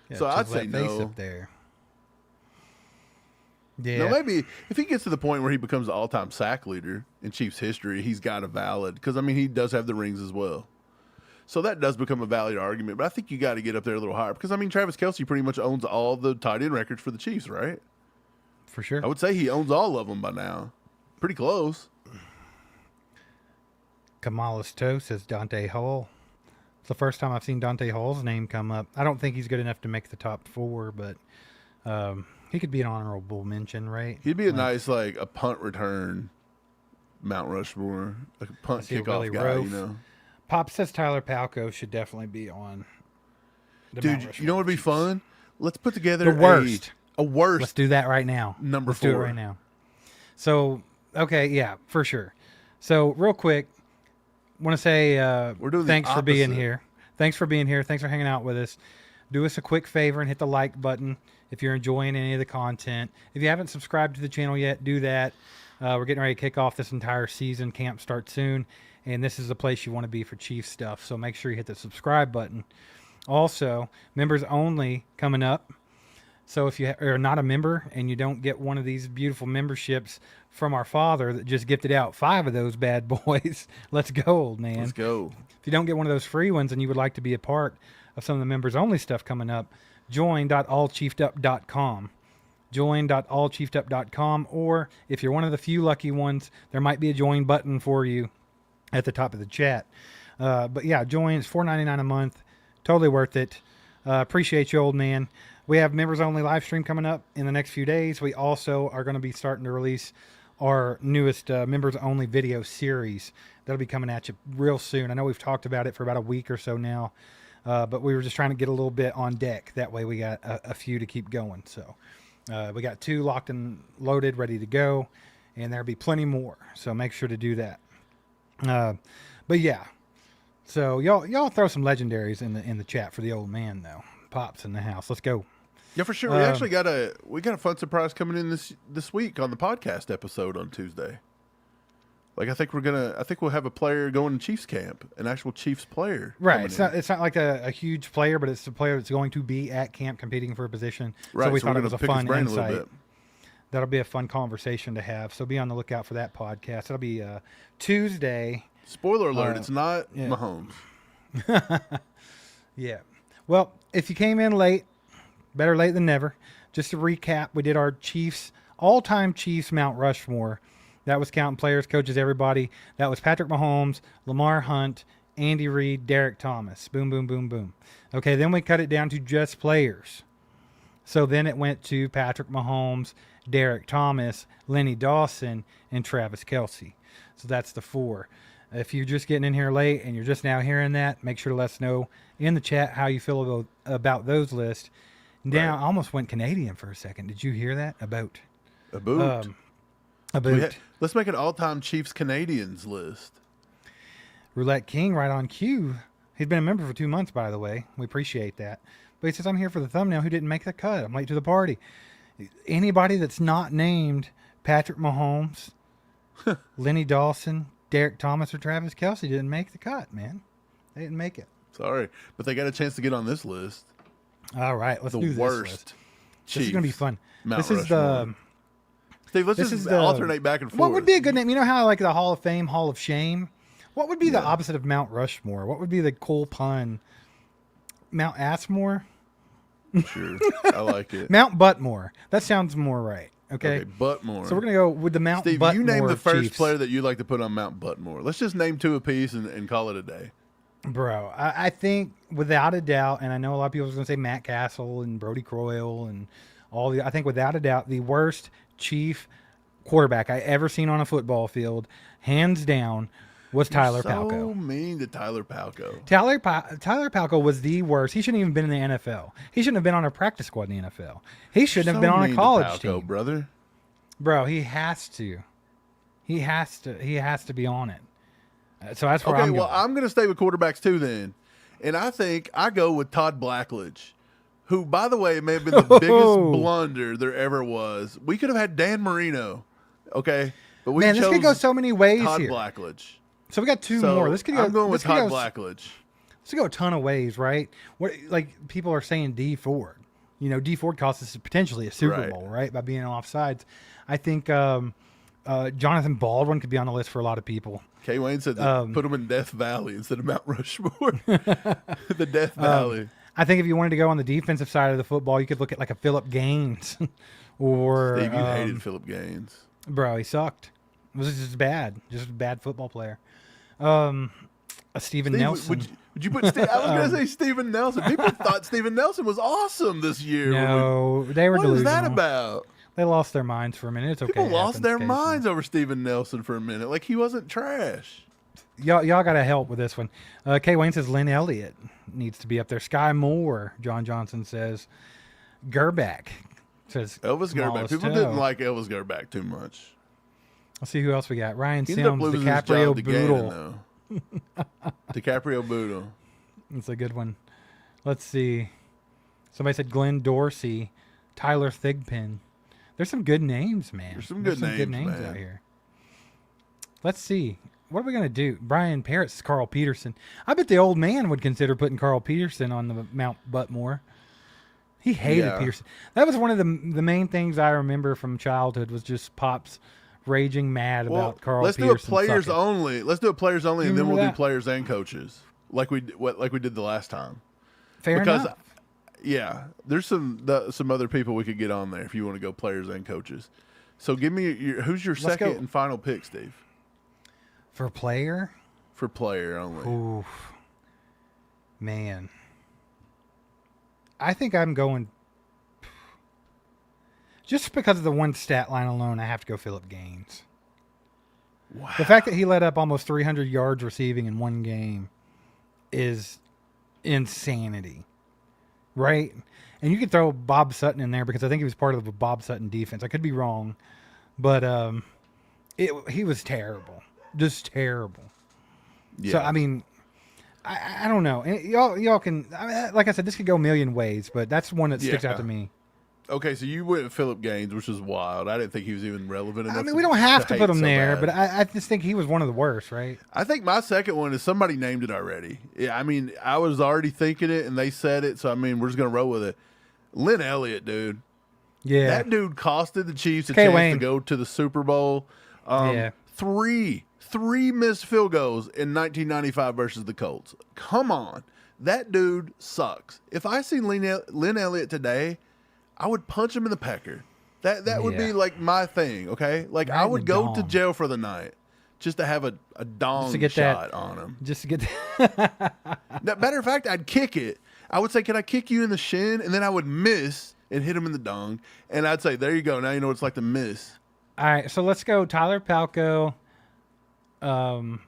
Yeah, So I'd chisel say that face no. up there. Yeah. Now, maybe if he gets to the point where he becomes the all-time sack leader in Chiefs history, he's got a valid, because, I mean, he does have the rings as well. So that does become a valid argument. But I think you got to get up there a little higher because, I mean, Travis Kelce pretty much owns all the tight end records for the Chiefs, right? For sure. I would say he owns all of them by now. Pretty close. Kamala's toe says Dante Hall. It's the first time I've seen Dante Hall's name come up. I don't think he's good enough to make the top 4, but he could be an honorable mention, right? He'd be a nice, like, a punt return Mount Rushmore, like a punt see a kickoff Willie guy, Roaf. you know. Pop says Tyler Palco should definitely be on the Mount Dude, Rushmore you know what would be Chiefs. fun? Let's put together The worst. a worst. Let's do that right now. Number Let's do it 4. right now. So, okay, yeah, for sure. So, real quick, want to say We're doing the thanks for being opposite. here. Thanks for being here. Thanks for hanging out with us. Do us a quick favor and hit the like button if you're enjoying any of the content. If you haven't subscribed to the channel yet, do that. We're getting ready to kick off this entire season. Camp starts soon, and this is the place you want to be for Chiefs stuff. So make sure you hit the subscribe button. Also, members only coming up. So if you are not a member and you don't get one of these beautiful memberships from our father that just gifted out 5 of those bad boys, let's go, old man. Let's go. If you don't get one of those free ones and you would like to be a part of some of the members only stuff coming up, join.allchiefedup.com. Join.allchiefedup.com, or if you're one of the few lucky ones, there might be a join button for you at the top of the chat. But yeah, join. It's $4.99 a month. Totally worth it. Appreciate you, old man. We have members only live stream coming up in the next few days. We also are going to be starting to release our newest members only video series. That'll be coming at you real soon. I know we've talked about it for about a week or so now, but we were just trying to get a little bit on deck. That way we got a few to keep going. So we got 2 locked and loaded, ready to go, and there'll be plenty more. So make sure to do that. But yeah, so y'all throw some legendaries in the chat for the old man though. Pop's in the house. Let's go. Yeah, for sure. We actually got a fun surprise coming in this week on the podcast episode on Tuesday. Like I think we'll have a player going to Chiefs camp, an actual Chiefs player. Right. It's not like a huge player, but it's a player that's going to be at camp competing for a position. Right. So we thought we're it was a gonna pick his fun brain a little insight. bit. That'll be a fun conversation to have. So be on the lookout for that podcast. That'll be Tuesday. Spoiler alert, it's not yeah. Mahomes. Yeah. Well, if you came in late, better late than never. Just to recap, we did our Chiefs, all-time Chiefs Mount Rushmore. That was counting players, coaches, everybody. That was Patrick Mahomes, Lamar Hunt, Andy Reid, Derek Thomas. Boom, boom, boom, boom. Okay, then we cut it down to just players. So then it went to Patrick Mahomes, Derek Thomas, Lenny Dawson, and Travis Kelce. So that's the 4. If you're just getting in here late and you're just now hearing that, make sure to let us know in the chat how you feel about those lists. Now, Right. I almost went Canadian for a second. Did you hear that? About. A boot. About. Let's make an all-time Chiefs Canadians list. Roulette King right on cue. He's been a member for 2 months, by the way. We appreciate that. But he says, I'm here for the thumbnail. Who didn't make the cut? I'm late to the party. Anybody that's not named Patrick Mahomes, Lenny Dawson, Derek Thomas, or Travis Kelce didn't make the cut, man. They didn't make it. Sorry, but they got a chance to get on this list. All right, let's The do this worst. list. Chiefs. This is going to be fun. Mount This is the... Rushmore. Steve, let's This just is the- alternate back and forth. What would be a good name? You know how like the Hall of Fame, Hall of Shame? What would be the opposite of Mount Rushmore? What would be the cool pun? Mount Assmore? Sure, I like it. Mount Buttmore. That sounds more right. Okay. Buttmore. So we're going to go with the Mount Steve, Buttmore you name the first Chiefs. player that you'd like to put on Mount Buttmore. Let's just name 2 apiece and call it a day. Bro, I think without a doubt, and I know a lot of people are going to say Matt Castle and Brody Croyle and all the, I think without a doubt, the worst Chief quarterback I ever seen on a football field, hands down, was Tyler So Palco. mean to Tyler Palco. Tyler Palco was the worst. He shouldn't even been in the NFL. He shouldn't have been on a practice squad in the NFL. He shouldn't have been on a college Palco, team. brother. Bro, he has to. He has to be on it. So that's where Okay, I'm well, going. I'm going to stay with quarterbacks too then. And I think I go with Todd Blackledge, who, by the way, may have been the biggest blunder there ever was. We could have had Dan Marino, okay? But we Man, this could go chose so many ways Todd here. Blackledge. So we got two So more. This could go. I'm going with this could Todd go- Blackledge. This could go a ton of ways, right? What like people are saying D Ford. You know, D Ford cost us potentially a Super Right. Bowl, right? By being offsides. I think Jonathan Baldwin could be on the list for a lot of people. K. Wayne said that put him in Death Valley instead of Mount Rushmore. The Death Valley. I think if you wanted to go on the defensive side of the football, you could look at like a Philip Gaines or Steve, you hated Philip Gaines. bro, he sucked. It was just bad, just a bad football player. A Steven Steve, Nelson. would you put Steve? I was going to say Steven Nelson. People thought Steven Nelson was awesome this year. No, they were What is that delusional. about? They lost their minds for a minute. It's okay. People it lost happens their occasionally. minds over Steven Nelson for a minute. Like he wasn't trash. Y'all got to help with this one. Kay Wayne says Lynn Elliott needs to be up there. Sky Moore, John Johnson says. Gerback says Elvis Gerback. Wallace People Toe. didn't like Elvis Gerback too much. Let's see who else we got. Ryan He ended up Sims, losing his DiCaprio job to Gannon, Boodle. though. DiCaprio Boodle. That's a good one. Let's see. Somebody said Glenn Dorsey, Tyler Thigpen. There's some good names, man. There's some good names, man. out here. Let's see. What are we going to do? Brian Parrott's Carl Peterson. I bet the old man would consider putting Carl Peterson on the Mount Buttmore. He hated Yeah. Peterson. That was one of the main things I remember from childhood was just Pops raging mad about Carl let's Peterson. do a players sucking. only. Let's do a players only, You and then we'll remember do that? players and coaches, like we did the last time. Fair because enough. yeah, there's some other people we could get on there if you want to go players and coaches. So give me who's your second go. and final pick, Steve, For player? for player only. Oof. Man. I think I'm going. Just because of the one stat line alone, I have to go Philip Gaines. Wow. The fact that he let up almost 300 yards receiving in one game is insanity. Right? And you could throw Bob Sutton in there because I think he was part of the Bob Sutton defense. I could be wrong. But he was terrible. Just terrible. Yeah. So, I mean, I don't know. And y'all can, like I said, this could go a million ways, but that's one that sticks out to me. Okay, so you went with Philip Gaines, which is wild. I didn't think he was even relevant enough. I mean, we don't have to hate put him so there, bad. but I just think he was one of the worst, right? I think my second one is somebody named it already. Yeah, I mean, I was already thinking it, and they said it, so I mean, we're just gonna roll with it. Lynn Elliott, dude. Yeah. That dude costed the Chiefs a K. chance Wayne. to go to the Super Bowl. Yeah. Three missed field goals in 1995 versus the Colts. Come on, that dude sucks. If I see Lynn Elliott today, I would punch him in the pecker. That would be Yeah. like my thing. Okay, like Right I in would the go to dong. jail for the night just to have a dong Just to get shot that- on him. Just to get Matter of fact, I'd kick it. I would say, "Can I kick you in the shin?" And then I would miss and hit him in the dong. And I'd say, "There you go. Now you know what it's like to miss." All right, so let's go Tyler Palco. Who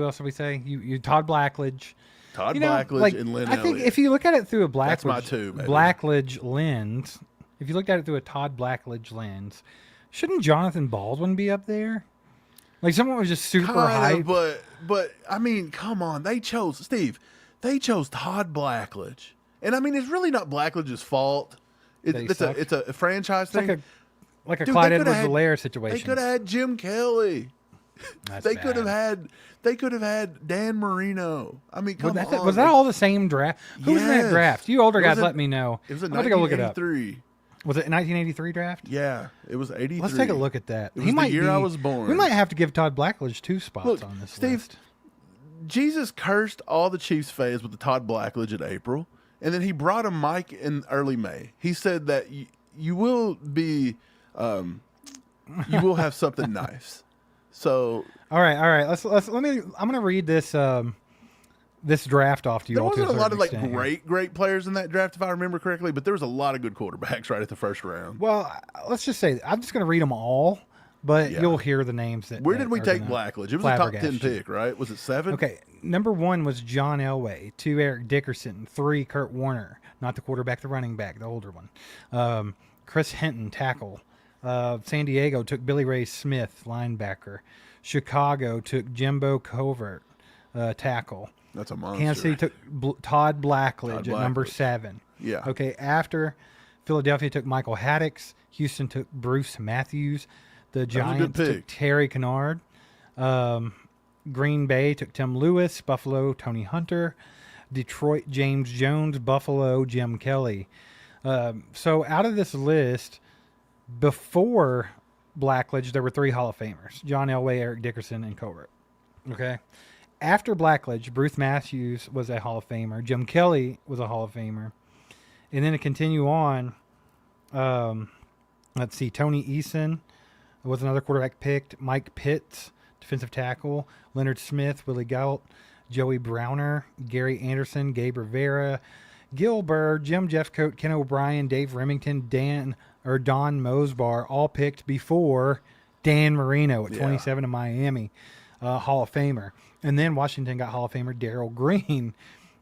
else did we say? You Todd Blackledge. Todd You know, Blackledge like, and Lynn I think Elliott. if you look at it through a Blackledge, That's my two, baby. Blackledge lens, if you looked at it through a Todd Blackledge lens, shouldn't Jonathan Baldwin be up there? Like someone was just super Kind hyped. of, but I mean, come on. They chose Todd Blackledge, and I mean, it's really not Blackledge's fault. That he It's sucked? a franchise It's thing. like a Dude, Clyde they coulda Edwards-Helaire They situation. could have had Jim Kelly. That's They bad. could have had Dan Marino. I mean, come on. Was that all the same draft? Who was in that Yes. draft? You older It was guys, in- let me know. It was in I'm going to go look it up. 1983. Was it a 1983 draft? Yeah, it was 83. Let's take a look at that. It was the year I was born. We might have to give Todd Blackledge 2 spots Look, on this Steve, list. Jesus cursed all the Chiefs fans with the Todd Blackledge in April, and then he brought a mic in early May. He said that you will be, you will have something nice. So All right. Let me. I'm going to read this this draft off to you there all. to wasn't a lot certain of like extent here. great players in that draft, if I remember correctly, but there was a lot of good quarterbacks right at the first round. Well, let's just say I'm just going to read them all, but Yeah. you'll hear the names that. Where that did we are take gonna Blackledge? It was a top 10 flabbergast you. pick, right? Was it 7? Okay, number 1 was John Elway. 2, Eric Dickerson. 3, Kurt Warner. Not the quarterback, the running back, the older one. Chris Hinton, tackle. San Diego took Billy Ray Smith, linebacker. Chicago took Jimbo Covert, tackle. That's a monster. Kansas City took Todd Blackledge Todd at number Blackledge. 7. Yeah. Okay, after Philadelphia took Michael Haddix. Houston took Bruce Matthews. The was a good Giants took pick. Terry Kennard. Green Bay took Tim Lewis. Buffalo, Tony Hunter. Detroit, James Jones. Buffalo, Jim Kelly. So out of this list, before Blackledge, there were 3 Hall of Famers: John Elway, Eric Dickerson, and Colbert. Okay. After Blackledge, Bruce Matthews was a Hall of Famer. Jim Kelly was a Hall of Famer. And then to continue on, let's see, Tony Eason was another quarterback picked. Mike Pitts, defensive tackle. Leonard Smith, Willie Gault, Joey Browner, Gary Anderson, Gabe Rivera, Gil Burr, Jim Jeffcoat, Ken O'Brien, Dave Remington, Don Mosbar, all picked before Dan Marino at 27 in Miami, Hall of Famer. And then Washington got Hall of Famer Darryl Green,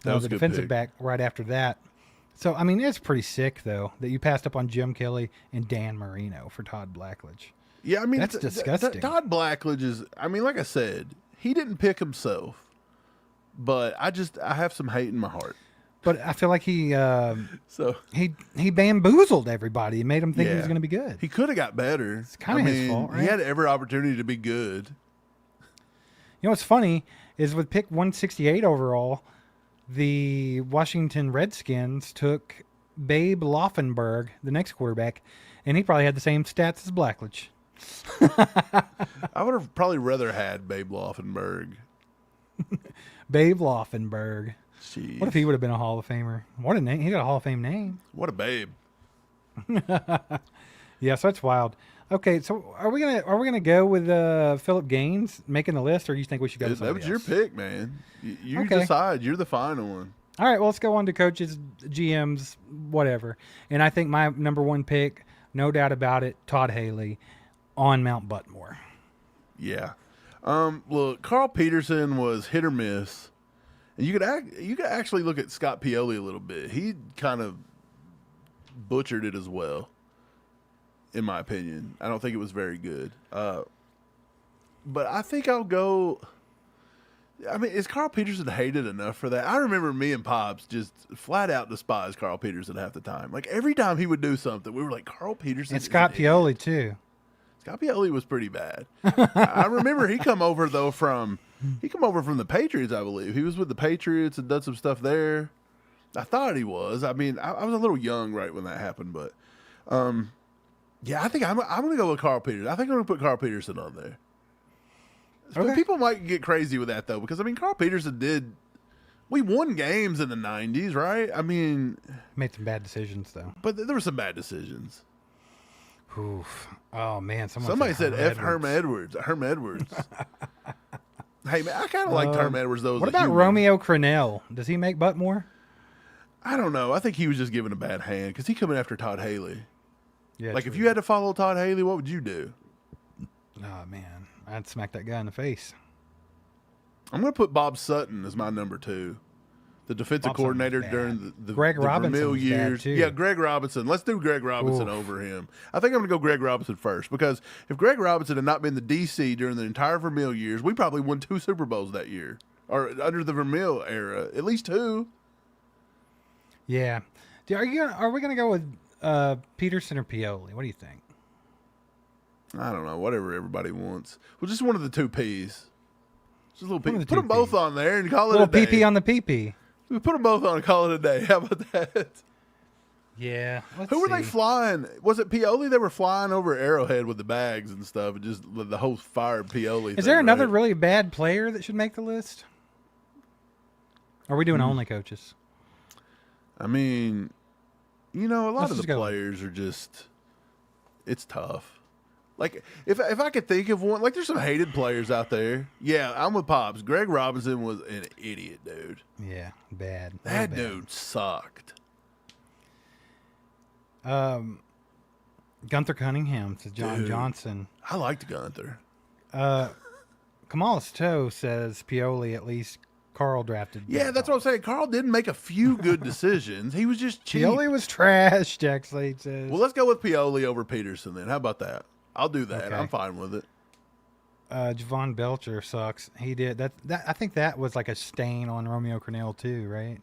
That was the a good defensive pick. back, right after that. So, I mean, it's pretty sick, though, that you passed up on Jim Kelly and Dan Marino for Todd Blackledge. Yeah, I mean, That's disgusting. Todd Blackledge is, I mean, like I said, he didn't pick himself, but I have some hate in my heart. But I feel like he So bamboozled everybody and made them think he was Yeah. going to be good. he could have got better. It's kinda his fault, right? He had every opportunity to be good. You know what's funny is with pick 168 overall, the Washington Redskins took Babe Laufenberg, the next quarterback, and he probably had the same stats as Blackledge. I would have probably rather had Babe Laufenberg. Babe Laufenberg. Jeez. What if he would have been a Hall of Famer? What a name. He got a Hall of Fame name. What a babe. Yeah, so that's wild. Okay, so are we gonna go with Philip Gaines making the list, or you think we should go with That somebody was your else? pick, man. You Okay. decide. You're the final one. All right, well, let's go on to coaches, GMs, whatever. And I think my number one pick, no doubt about it, Todd Haley on Mount Buttmore. Yeah. Look, Carl Peterson was hit or miss. And you could actually look at Scott Pioli a little bit. He kind of butchered it as well, in my opinion. I don't think it was very good. But I think I'll go. I mean, is Carl Peterson hated enough for that? I remember me and Pops just flat out despised Carl Peterson half the time. Like every time he would do something, we were like, Carl Peterson. And is Scott an idiot." Pioli, too. Scott Pioli was pretty bad. I remember he come over from the Patriots, I believe. He was with the Patriots and done some stuff there. I thought he was. I mean, I was a little young right when that happened, but yeah, I think I'm going to go with Carl Peterson. I think I'm going to put Carl Peterson on there. But Okay. people might get crazy with that though, because I mean, Carl Peterson we won games in the 90s, right? I mean, Made some bad decisions, though. but there were some bad decisions. Oof. Oh, man. Somebody said F. Herm Edwards. Hey, man, I kind of liked Herm Edwards, though. as What a about human. Romeo Crennel? Does he make Buttmore? I don't know. I think he was just given a bad hand because he coming after Todd Haley. Yeah. Like, if you had to follow Todd Haley, what would you do? Oh, man. I'd smack that guy in the face. I'm going to put Bob Sutton as my number 2. The defensive Bob Sutton was coordinator bad. during the Greg Robinson Vermeil was bad, years. too. Yeah, Greg Robinson. Let's do Greg Robinson Oof. over him. I think I'm going to go Greg Robinson first because if Greg Robinson had not been the DC during the entire Vermeil years, we probably won 2 Super Bowls that year. Or under the Vermeil era, at least 2. Yeah. Are we gonna go with Peterson or Pioli? What do you think? I don't know. Whatever everybody wants. Well, just one of the 2 P's. Just a little P. One of the Put 2 them both Ps. on there and call it Little a day. PP on the PP. We put them both on and call it a day. How about that? Yeah. Who were they flying? Was it Pioli? They were flying over Arrowhead with the bags and stuff, and just the whole fired Pioli. Is there another right? really bad player that should make the list? Are we doing only coaches? I mean, you know, a lot Let's of the just go. players are just. It's tough. Like if I could think of one, like there's some hated players out there. Yeah, I'm with Pops. Greg Robinson was an idiot, dude. Yeah, bad. That Real bad. dude sucked. Gunther Cunningham says John Dude. Johnson. I liked Gunther. Kamalis Toe says Pioli, at least Carl drafted. Yeah, that's what I'm saying. Carl didn't make a few good decisions. He was just cheap. Pioli was trash, Jack Slade says. Well, let's go with Pioli over Peterson then. How about that? I'll do that. Okay. I'm fine with it. Javon Belcher sucks. He did that. I think that was like a stain on Romeo Crennel too, right?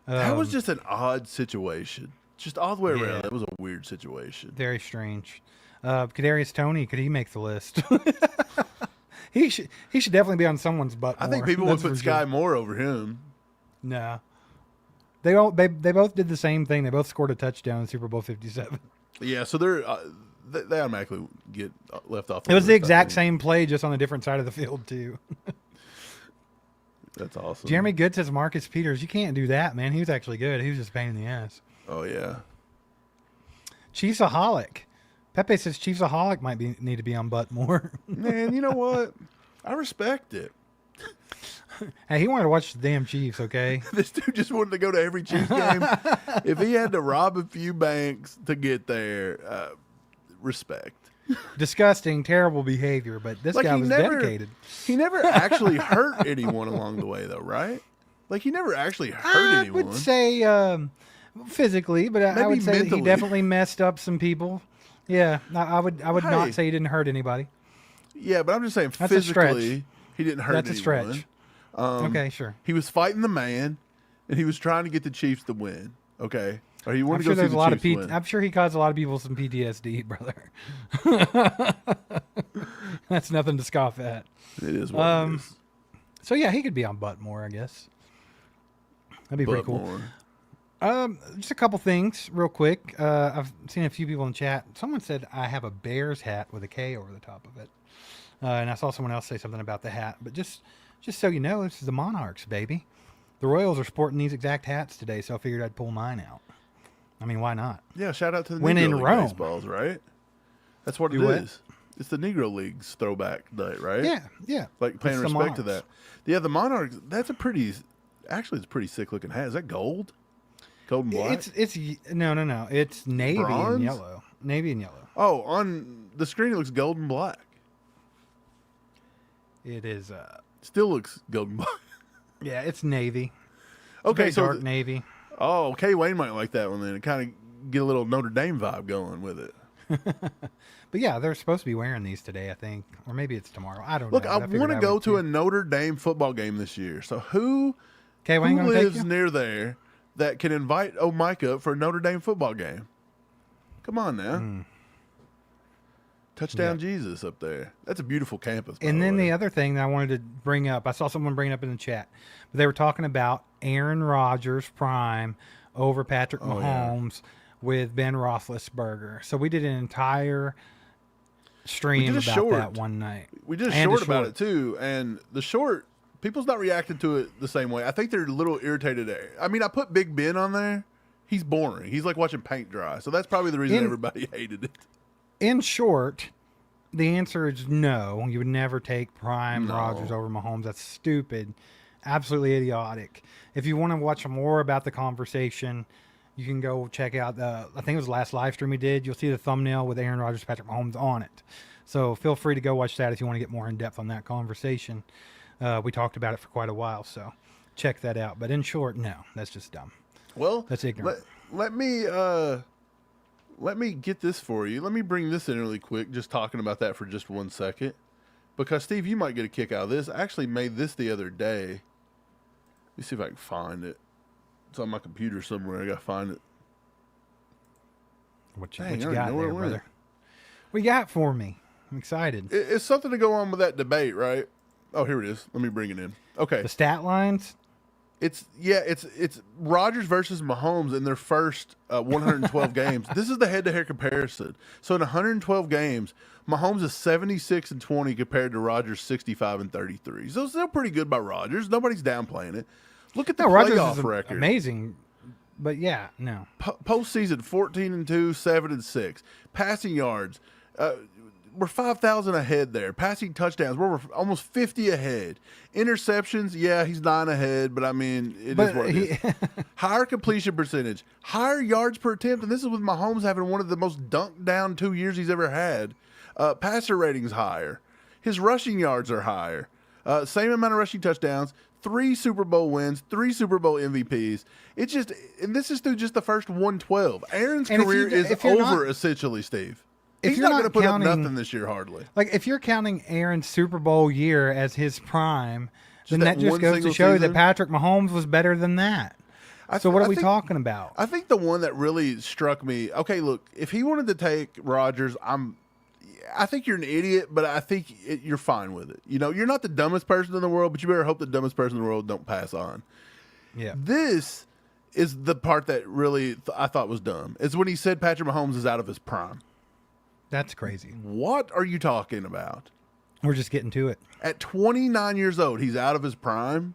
That was just an odd situation. Just all the way around. yeah. That was a weird situation. Very strange. Kadarius Toney, could he make the list? He should definitely be on someone's butt. I think people would put Sky Moore over him. No. They both did the same thing. They both scored a touchdown in Super Bowl 57. Yeah, so they automatically get left off. It was the exact same play, just on a different side of the field, too. That's awesome. Jeremy Good says Marcus Peters. You can't do that, man. He was actually good. He was just a pain in the ass. Oh, yeah. Chiefsaholic. Pepe says Chiefsaholic might need to be on Buttmore. Man, you know what? I respect it. Hey, he wanted to watch the damn Chiefs, okay? This dude just wanted to go to every Chiefs game. If he had to rob a few banks to get there, respect. Disgusting, terrible behavior, but this guy was dedicated. He never actually hurt anyone along the way, though, right? Like, he never actually hurt anyone. I would say physically, but I would say that he definitely messed up some people. Yeah, I would not say he didn't hurt anybody. Yeah, but I'm just saying That's physically, he didn't hurt anyone. That's a stretch. Okay, sure. He was fighting the man, and he was trying to get the Chiefs to win. Okay, or he wanted I'm sure to go there's see a lot the of Chiefs win. I'm sure he caused a lot of people some PTSD, brother. That's nothing to scoff at. It is what it is. So yeah, he could be on Buttmore, I guess. That'd be pretty cool. Just a couple things real quick. I've seen a few people in chat. Someone said I have a Bears hat with a K over the top of it. And I saw someone else say something about the hat. But just so you know, this is the Monarchs, baby. The Royals are sporting these exact hats today, so I figured I'd pull mine out. I mean, why not? Yeah, shout out to the When Negro in League Rome. baseballs, right? That's what it what? is. It's the Negro League's throwback day, right? Yeah. Like paying It's the respect to Monarchs. that. Yeah, the Monarchs, that's it's a pretty sick looking hat. Is that gold? Gold and black? It's no. It's navy Bronze? and yellow. Navy and yellow. Oh, on the screen it looks gold and black. It is. Still looks gold and black. Yeah, it's navy. Okay, Very so dark navy. Oh, Kay Wayne might like that one then. It kind of get a little Notre Dame vibe going with it. But yeah, they're supposed to be wearing these today, I think, or maybe it's tomorrow. I don't Look, know. I want to go to a Notre Dame football game this year. So who lives near there that can invite Mike up for a Notre Dame football game? Come on now. Touchdown Jesus up there. That's a beautiful campus. And then the other thing that I wanted to bring up, I saw someone bring it up in the chat. But they were talking about Aaron Rodgers prime over Patrick Mahomes with Ben Roethlisberger. So we did an entire stream about that one night. We did a short about it too, and the short, people's not reacting to it the same way. I think they're a little irritated. I mean, I put Big Ben on there. He's boring. He's like watching paint dry. So that's probably the reason everybody hated it. In short, the answer is no. You would never take prime Rodgers over Mahomes. That's stupid. Absolutely idiotic. If you want to watch more about the conversation, you can go check out I think it was the last live stream we did. You'll see the thumbnail with Aaron Rodgers, Patrick Mahomes on it. So feel free to go watch that if you want to get more in depth on that conversation. We talked about it for quite a while, so check that out. But in short, no, that's just dumb. Well, that's ignorant. Let me get this for you. Let me bring this in really quick, just talking about that for just 1 second. Because, Steve, you might get a kick out of this. I actually made this the other day. Let me see if I can find it. It's on my computer somewhere. I got to find it. What you got there, brother? What you got for me? I'm excited. It's something to go on with that debate, right? Oh, here it is. Let me bring it in. Okay. The stat lines? It's Rodgers versus Mahomes in their first 112 games. This is the head-to-head comparison. So in 112 games, Mahomes is 76-20 compared to Rodgers 65-33. So it's still pretty good by Rodgers. Nobody's downplaying it. Look at the playoff record. Amazing. But yeah, no. Postseason 14-2, 7-6. Passing yards. We're 5,000 ahead there. Passing touchdowns, we're almost 50 ahead. Interceptions, yeah, he's 9 ahead, but I mean, it is what it is. Higher completion percentage, higher yards per attempt, and this is with Mahomes having one of the most dunked down 2 years he's ever had. Passer rating's higher. His rushing yards are higher. Same amount of rushing touchdowns, 3 Super Bowl wins, 3 Super Bowl MVPs. It's just, and this is through just the first 112. Aaron's career is over, essentially, Steve. He's not going to put up nothing this year, hardly. Like, if you're counting Aaron's Super Bowl year as his prime, then that just goes to show that Patrick Mahomes was better than that. So what are we talking about? I think the one that really struck me, okay, look, if he wanted to take Rodgers, I'm I think you're an idiot, but I think you're fine with it. You know, you're not the dumbest person in the world, but you better hope the dumbest person in the world don't pass on. Yeah. This is the part that really I thought was dumb. Is when he said Patrick Mahomes is out of his prime. That's crazy. What are you talking about? We're just getting to it. At 29 years old, he's out of his prime?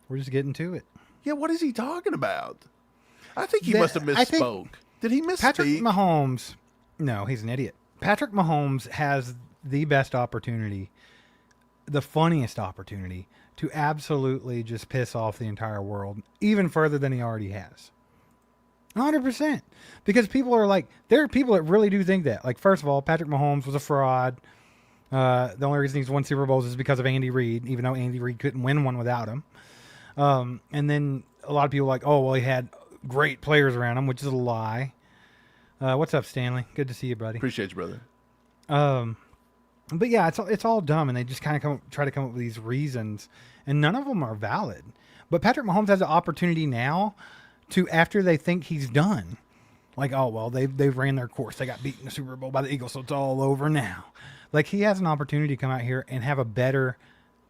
We're just getting to it. Yeah, what is he talking about? I think he must have misspoke. Did he misspeak? Patrick Mahomes, no, he's an idiot. Patrick Mahomes has the best opportunity, the funniest opportunity to absolutely just piss off the entire world, even further than he already has. 100%. Because people are like, there are people that really do think that. Like, first of all, Patrick Mahomes was a fraud. The only reason he's won Super Bowls is because of Andy Reid, even though Andy Reid couldn't win one without him. And then a lot of people are like, oh, well, he had great players around him, which is a lie. What's up, Stanley? Good to see you, buddy. Appreciate you, brother. But yeah, it's all dumb, and they just kind of try to come up with these reasons, and none of them are valid. But Patrick Mahomes has an opportunity now to, after they think he's done, like, oh, well, they've ran their course. They got beaten in the Super Bowl by the Eagles, so it's all over now. Like, he has an opportunity to come out here and have a better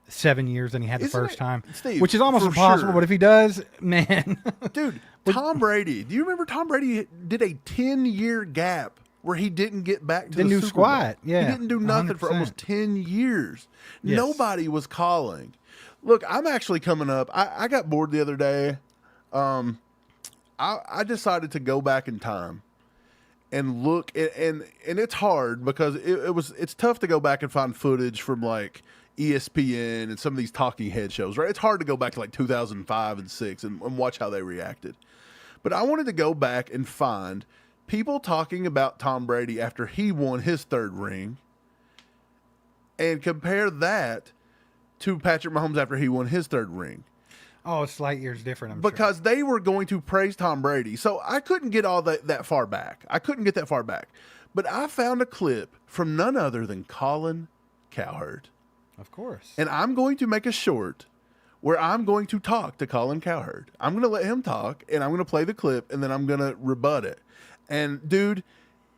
7 years than he had the first time, Steve, which is almost for impossible. sure. But if he does, man. Dude, Tom Brady. Do you remember Tom Brady did a 10-year gap where he didn't get back to the new Super squat? Bowl? Yeah, he didn't do nothing 100%. for almost 10 years. Yes. Nobody was calling. Look, I'm actually coming up. I got bored the other day. I decided to go back in time and look, and it's hard because it's tough to go back and find footage from like ESPN and some of these talking head shows, right? It's hard to go back to like 2005 and 6 and watch how they reacted. But I wanted to go back and find people talking about Tom Brady after he won his third ring and compare that to Patrick Mahomes after he won his third ring. Oh, it's light years different, I'm Because sure. they were going to praise Tom Brady. So I couldn't get all that far back. I couldn't get that far back. But I found a clip from none other than Colin Cowherd. Of course. And I'm going to make a short where I'm going to talk to Colin Cowherd. I'm going to let him talk, and I'm going to play the clip, and then I'm going to rebut it. And, dude,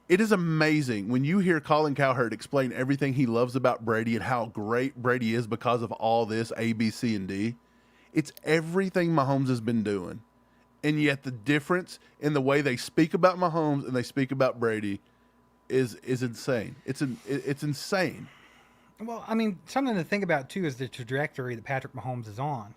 it is amazing when you hear Colin Cowherd explain everything he loves about Brady and how great Brady is because of all this A, B, C, and D. It's everything Mahomes has been doing. And yet the difference in the way they speak about Mahomes and they speak about Brady is insane. It's insane. Well, I mean, something to think about, too, is the trajectory that Patrick Mahomes is on.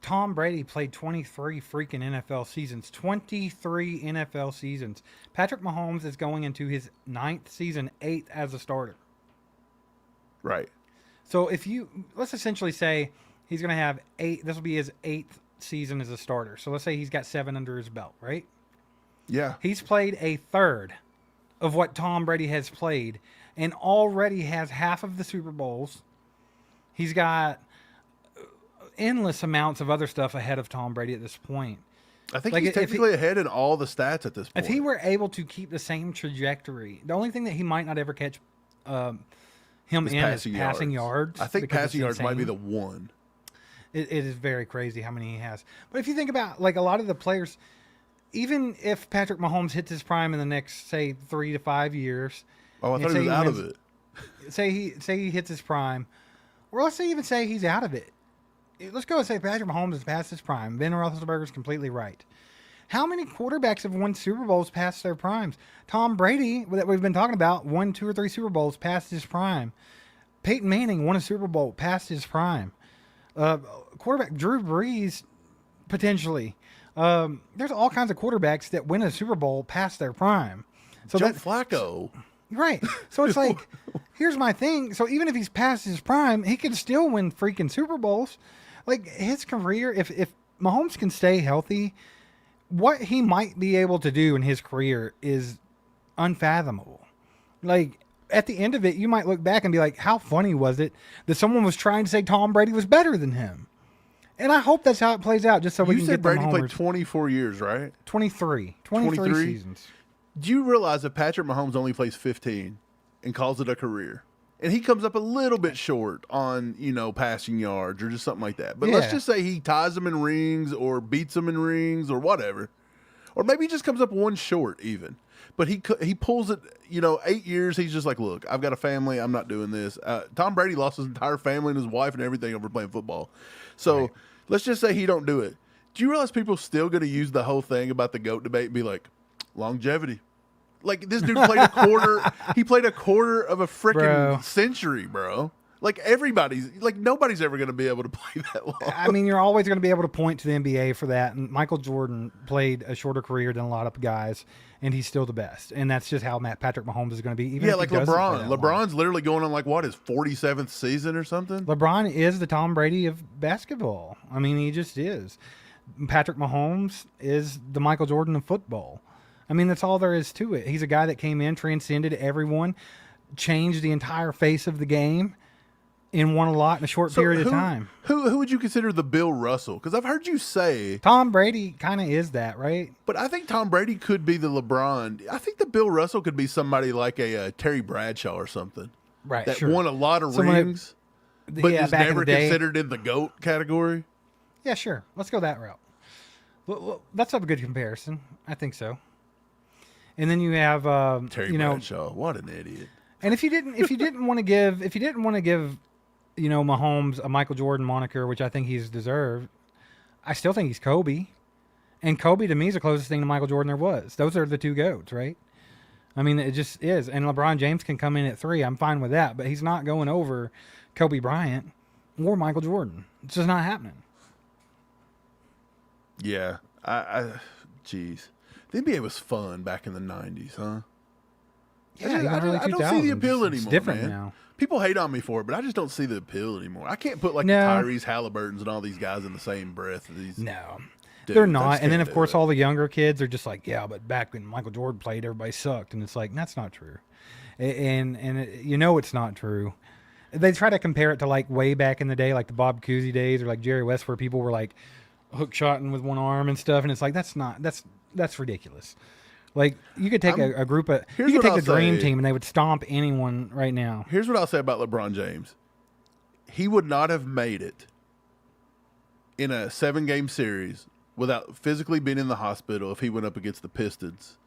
Tom Brady played 23 freaking NFL seasons. 23 NFL seasons. Patrick Mahomes is going into his 9th season, 8th as a starter. Right. So let's essentially say he's going to have 8, this will be his 8th season as a starter. So let's say he's got 7 under his belt, right? Yeah. He's played a third of what Tom Brady has played and already has half of the Super Bowls. He's got endless amounts of other stuff ahead of Tom Brady at this point. I think he's technically ahead in all the stats at this point. If he were able to keep the same trajectory, the only thing that he might not ever catch him in is passing yards. I think passing yards might be the one. It is very crazy how many he has. But if you think about, like, a lot of the players, even if Patrick Mahomes hits his prime in the next, say, 3 to 5 years. Oh, I thought he was out of it. Say he hits his prime. Or let's even say he's out of it. Let's go and say Patrick Mahomes has passed his prime. Ben Roethlisberger's completely right. How many quarterbacks have won Super Bowls past their primes? Tom Brady, that we've been talking about, won 2 or 3 Super Bowls past his prime. Peyton Manning won a Super Bowl past his prime. Quarterback Drew Brees, potentially. There's all kinds of quarterbacks that win a Super Bowl past their prime. So Joe Flacco. Right. So it's like, here's my thing. So even if he's past his prime, he can still win freaking Super Bowls. Like, his career, if Mahomes can stay healthy, what he might be able to do in his career is unfathomable. Like, at the end of it, you might look back and be like, how funny was it that someone was trying to say Tom Brady was better than him? And I hope that's how it plays out, just so we can get Brady the played homers. 24 years, right? 23 seasons. Do you realize that Patrick Mahomes only plays 15 and calls it a career? And he comes up a little bit short on, passing yards or just something like that. But let's just say he ties them in rings or beats them in rings or whatever. Or maybe he just comes up one short even. but he pulls it. 8 years. He's just like, look, I've got a family. I'm not doing this. Tom Brady lost his entire family and his wife and everything over playing football. So Right. let's just say he don't do it. Do you realize people still going to use the whole thing about the GOAT debate and be like, longevity? Like, this dude played a quarter. He played a quarter of a Bro. freaking century, bro. Like, nobody's ever going to be able to play that long. I mean, you're always going to be able to point to the NBA for that. And Michael Jordan played a shorter career than a lot of guys, and he's still the best. And that's just how Patrick Mahomes is going to be. Even Yeah, if like he doesn't play LeBron. that long. LeBron's literally going on his 47th season or something. LeBron is the Tom Brady of basketball. I mean, he just is. Patrick Mahomes is the Michael Jordan of football. I mean, that's all there is to it. He's a guy that came in, transcended everyone, changed the entire face of the game, and won a lot in a short period of time. Who would you consider the Bill Russell? Because I've heard you say, Tom Brady kind of is that, right? but I think Tom Brady could be the LeBron. I think the Bill Russell could be somebody like a Terry Bradshaw or something Right, that sure. won a lot of Someone that- rings, but yeah, is back in never the day. considered in the GOAT category. Yeah, sure. Let's go that route. Well, that's a good comparison. I think so. And then you have, Terry Bradshaw, what an idiot! and if you didn't want to give, Mahomes a Michael Jordan moniker, which I think he's deserved, I still think he's Kobe. And Kobe to me is the closest thing to Michael Jordan there was. Those are the two GOATs, right? I mean, it just is. And LeBron James can come in at 3. I'm fine with that, but he's not going over Kobe Bryant or Michael Jordan. It's just not happening. Yeah, jeez, the NBA was fun back in the '90s, huh? Yeah, even I early don't see the 2000s. appeal It's anymore. different man. now. People hate on me for it, but I just don't see the appeal anymore. I can't put like No. the Tyrese Halliburtons and all these guys in the same breath. These No, dudes. they're I not. just And then, can't of do course, it. all the younger kids are just like, yeah, but back when Michael Jordan played, everybody sucked. And it's like, that's not true. And it's not true. They try to compare it to like way back in the day, like the Bob Cousy days or like Jerry West, where people were like hook shotting with one arm and stuff. And it's like, that's ridiculous. Like, you could take a group of, you Here's could what take the I'll dream say. team and they would stomp anyone right now. Here's what I'll say about LeBron James. He would not have made it in a 7-game series without physically being in the hospital if he went up against the Pistons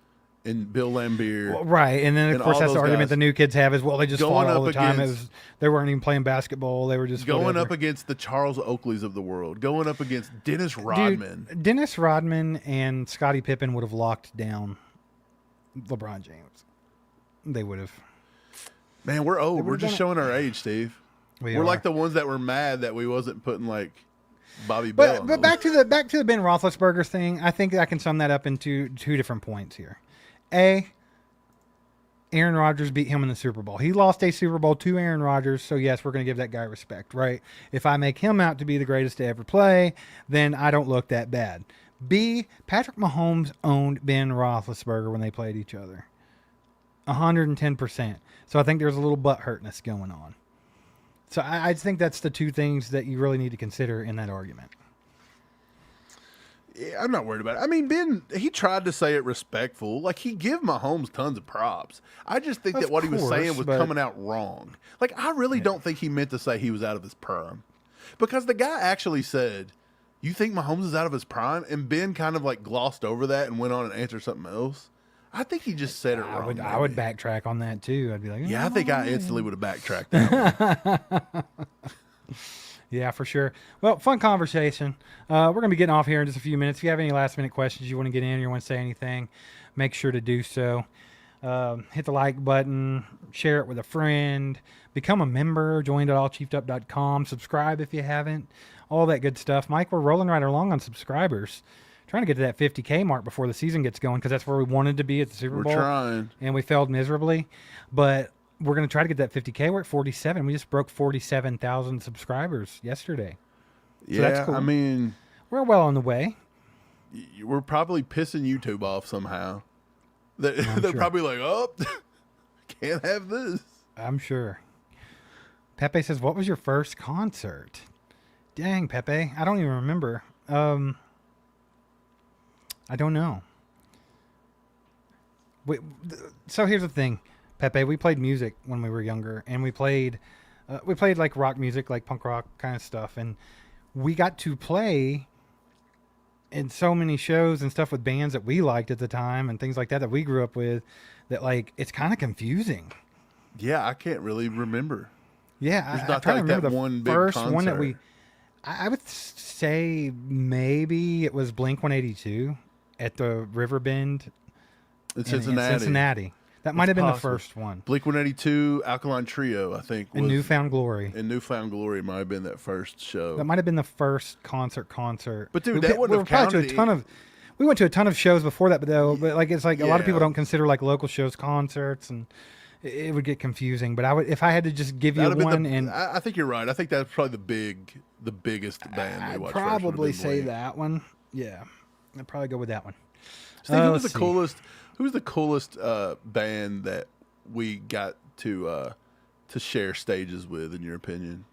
and Bill Laimbeer. Well, right. And then, of and course, all that's the those argument guys the new kids have is, well, they just going fought all up the time. against- They weren't even playing basketball. They were just going whatever. up against the Charles Oakleys of the world, going up against Dennis Rodman. Dude, Dennis Rodman and Scottie Pippen would have locked down LeBron James. They would have. Man, we're old. would've We're just done showing our age, Steve. We We're are. like the ones that were mad that we wasn't putting like Bobby Bell. on But the back to the Ben Roethlisberger thing. I think I can sum that up into two different points here. A, Aaron Rodgers beat him in the Super Bowl. He lost a Super Bowl to Aaron Rodgers, so yes, we're going to give that guy respect, right? If I make him out to be the greatest to ever play, then I don't look that bad. B, Patrick Mahomes owned Ben Roethlisberger when they played each other. 110%. So I think there's a little butt hurtness going on. So I think that's the two things that you really need to consider in that argument. Yeah, I'm not worried about it. I mean, Ben, he tried to say it respectful. Like, he give Mahomes tons of props. I just think Of that what he was course, saying was but- coming out wrong. Like, I really don't think he meant to say he was out of his prime. Because the guy actually said, you think Mahomes is out of his prime? And Ben kind of like glossed over that and went on and answered something else. I think he just said it wrong. I would maybe. backtrack on that too. I'd be like, Yeah, I think I instantly would have backtracked that. yeah, for sure. Well, fun conversation. We're gonna be getting off here in just a few minutes. If you have any last minute questions you want to get in or you want to say anything, make sure to do so. Hit the like button, share it with a friend, become a member, join.allchiefedup.com, subscribe if you haven't, all that good stuff. Mike, we're rolling right along on subscribers. Trying to get to that 50K mark before the season gets going because that's where we wanted to be at the Super We're Bowl. trying. And we failed miserably. But we're going to try to get that 50K. We're at 47. We just broke 47,000 subscribers yesterday. Yeah, that's cool. I mean, We're well on the way. we're probably pissing YouTube off somehow. They're sure. probably like, oh, can't have this. I'm sure. Pepe says, what was your first concert? Dang, Pepe. I don't even remember. I don't know. So here's the thing, Pepe. We played music when we were younger, and we played like rock music, like punk rock kind of stuff, and we got to play and so many shows and stuff with bands that we liked at the time and things like that we grew up with, that like it's kind of confusing. Yeah, I can't really remember. Yeah, There's I'm not trying to like remember that the one big first concert. one that I would say maybe it was Blink 182 at the Riverbend In in Cincinnati. Cincinnati. That might have been possible. the first one. Blink 182, Alkaline Trio, I think. In Newfound Glory. In Newfound Glory might have been that first show. That might have been the first concert. But dude, that wouldn't have counted. We went to a ton of shows before that, but like it's like a lot of people Yeah. don't consider like local shows concerts, and it would get confusing. But if I had to just give you That'd have one, been and I think you're right. I think that's probably the biggest band we I'd watched. probably first would have say been Blink. that one. Yeah, I'd probably go with that one. Steve, who was let's the see. coolest? Who's the coolest band that we got to share stages with, in your opinion?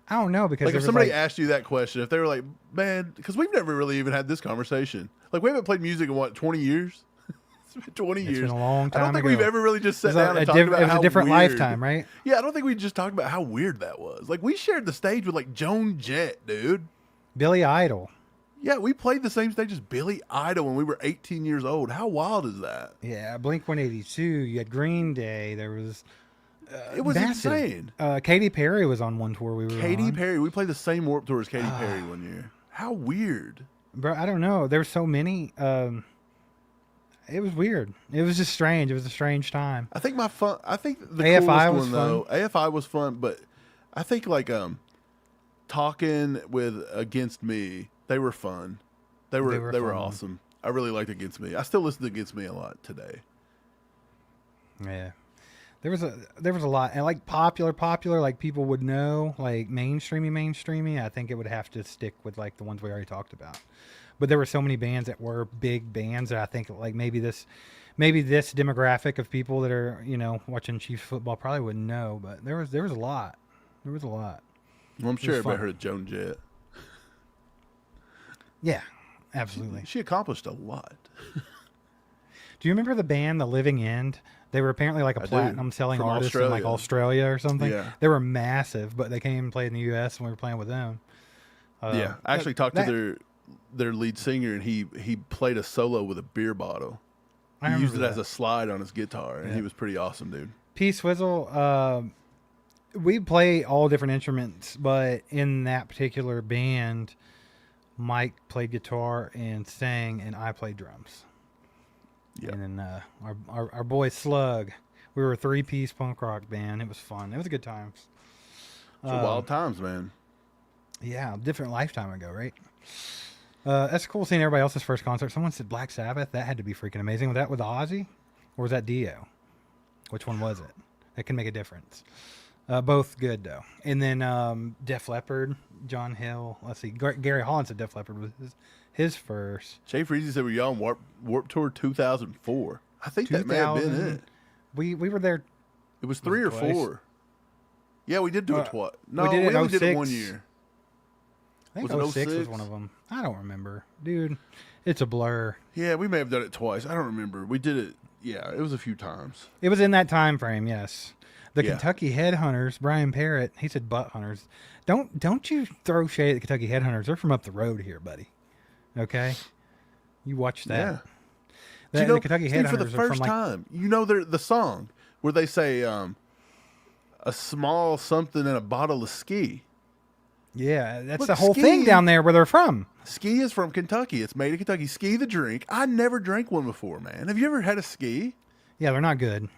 I don't know, because Like there if was somebody like, asked you that question, if they were like, "Man," because we've never really even had this conversation. Like we haven't played music in what 20 years. It's been 20 It's years. been a long I don't time think ago. we've ever really just it sat was down a and talked about it was how a different weird. lifetime, right? Yeah, I don't think we just talked about how weird that was. Like we shared the stage with like Joan Jett, dude. Billy Idol. Yeah, we played the same stage as Billy Idol when we were 18 years old. How wild is that? Yeah, Blink 182. You had Green Day. There was It was massive. insane. Katy Perry was on one tour we were Katy on. Perry, we played the same Warped Tour as Katy Perry one year. How weird. Bro, I don't know. There were so many. It was weird. It was just strange. It was a strange time. I think the AFI coolest was one though, AFI was fun, but I think like talking with Against Me, they were fun. They were fun. awesome. I really liked Against Me. I still listen to Against Me a lot today. Yeah. There was a lot, and like popular, like people would know, like mainstreamy. I think it would have to stick with like the ones we already talked about. But there were so many bands that were big bands that I think like maybe this demographic of people that are watching Chiefs football probably wouldn't know. But there was a lot. There was a lot. Well, I'm sure was everybody fun. heard of Joan Jett. Yeah, absolutely. She accomplished a lot. Do you remember the band The Living End? They were apparently like a I do. platinum selling From artist in like Australia or something. Yeah. They were massive, but they came and played in the U.S. and we were playing with them. Yeah, I actually talked to their lead singer, and he played a solo with a beer bottle. I He used it remember as a slide on his guitar, and Yeah. he was pretty awesome, dude. P Swizzle. We play all different instruments, but in that particular band, Mike played guitar and sang, and I played drums. Yeah. And then our boy Slug, we were a 3-piece punk rock band. It was fun. It was a good times. It's wild times, man. Yeah, different lifetime ago, right? That's cool seeing everybody else's first concert. Someone said Black Sabbath. That had to be freaking amazing. Was that with Ozzy, or was that Dio? Which one was it? That can make a difference. Both good though. And then Def Leppard, John Hill. Let's see. Gary Holland said Def Leppard was his first. Jay Freezy said we're on Warp Tour 2004. I think that may have been 2000. it. We were there. It was 3 or twice? 4. Yeah, we did do it twice. No, did it in only did it 1 06. year. I think Was it 06 was 06? one of them. I don't remember, dude. It's a blur. Yeah, we may have done it twice. I don't remember. We did it. Yeah, it was a few times. It was in that time frame, yes. The Yeah. Kentucky Headhunters, Brian Parrott, he said butt hunters. Don't you throw shade at the Kentucky Headhunters. They're from up the road here, buddy. Okay? You watch that. Yeah. The, You know, the Kentucky Steve, Headhunters for the are from first like time, the song where they say a small something in a bottle of ski. yeah, that's Look, the whole ski- thing down there where they're from. Ski is from Kentucky. It's made in Kentucky. Ski the drink. I never drank one before, man. Have you ever had a ski? Yeah, they're not good.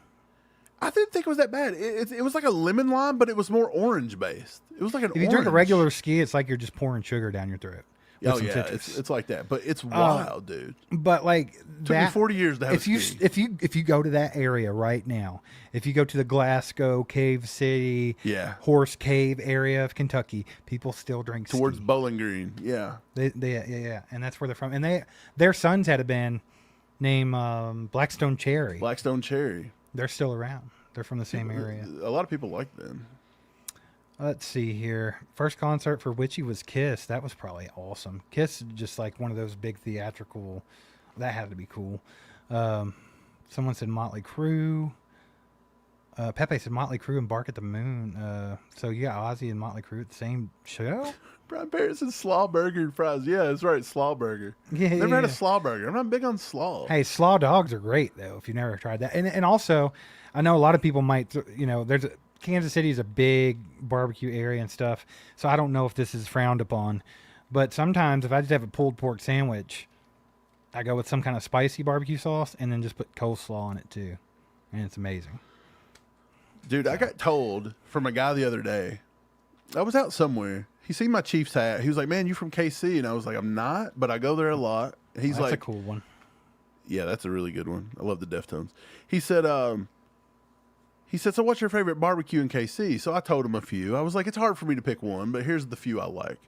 I didn't think it was that bad. It was like a lemon lime, but it was more orange based. It was like an If you drink a regular ski, it's like you're just pouring sugar down your throat. with Oh some yeah, citrus. it's like that. But it's wild, dude. But like Took me that, 40 years to have if a you ski. if you go to that area right now, if you go to the Glasgow Cave City, Yeah. Horse Cave area of Kentucky, people still drink Towards ski. Bowling Green. Yeah. Yeah, and that's where they're from. And their sons had a band named Blackstone Cherry. Blackstone Cherry. They're still around. They're from the same area. A lot of people like them. Let's see here. First concert for Witchy was Kiss. That was probably awesome. Kiss is just like one of those big theatrical. That had to be cool. Someone said Motley Crue. Pepe said Motley Crue and Bark at the Moon. So you got Ozzy and Motley Crue at the same show? Brian Parrott said slaw burger and fries. Yeah, that's right, slaw burger. Yeah, Never yeah, had a yeah. slaw burger. I'm not big on slaw. Hey, slaw dogs are great though. If you've never tried that, and also, I know a lot of people might. Kansas City is a big barbecue area and stuff, so I don't know if this is frowned upon. But sometimes, if I just have a pulled pork sandwich, I go with some kind of spicy barbecue sauce and then just put coleslaw on it too, and it's amazing. Dude, I got told from a guy the other day. I was out somewhere. He seen my Chiefs hat. He was like, "Man, you from KC?" And I was like, "I'm not, but I go there a lot." He's That's like, a cool one. "Yeah, that's a really good one. I love the Deftones." He said, "So what's your favorite barbecue in KC?" So I told him a few. I was like, "It's hard for me to pick one, but here's the few I like."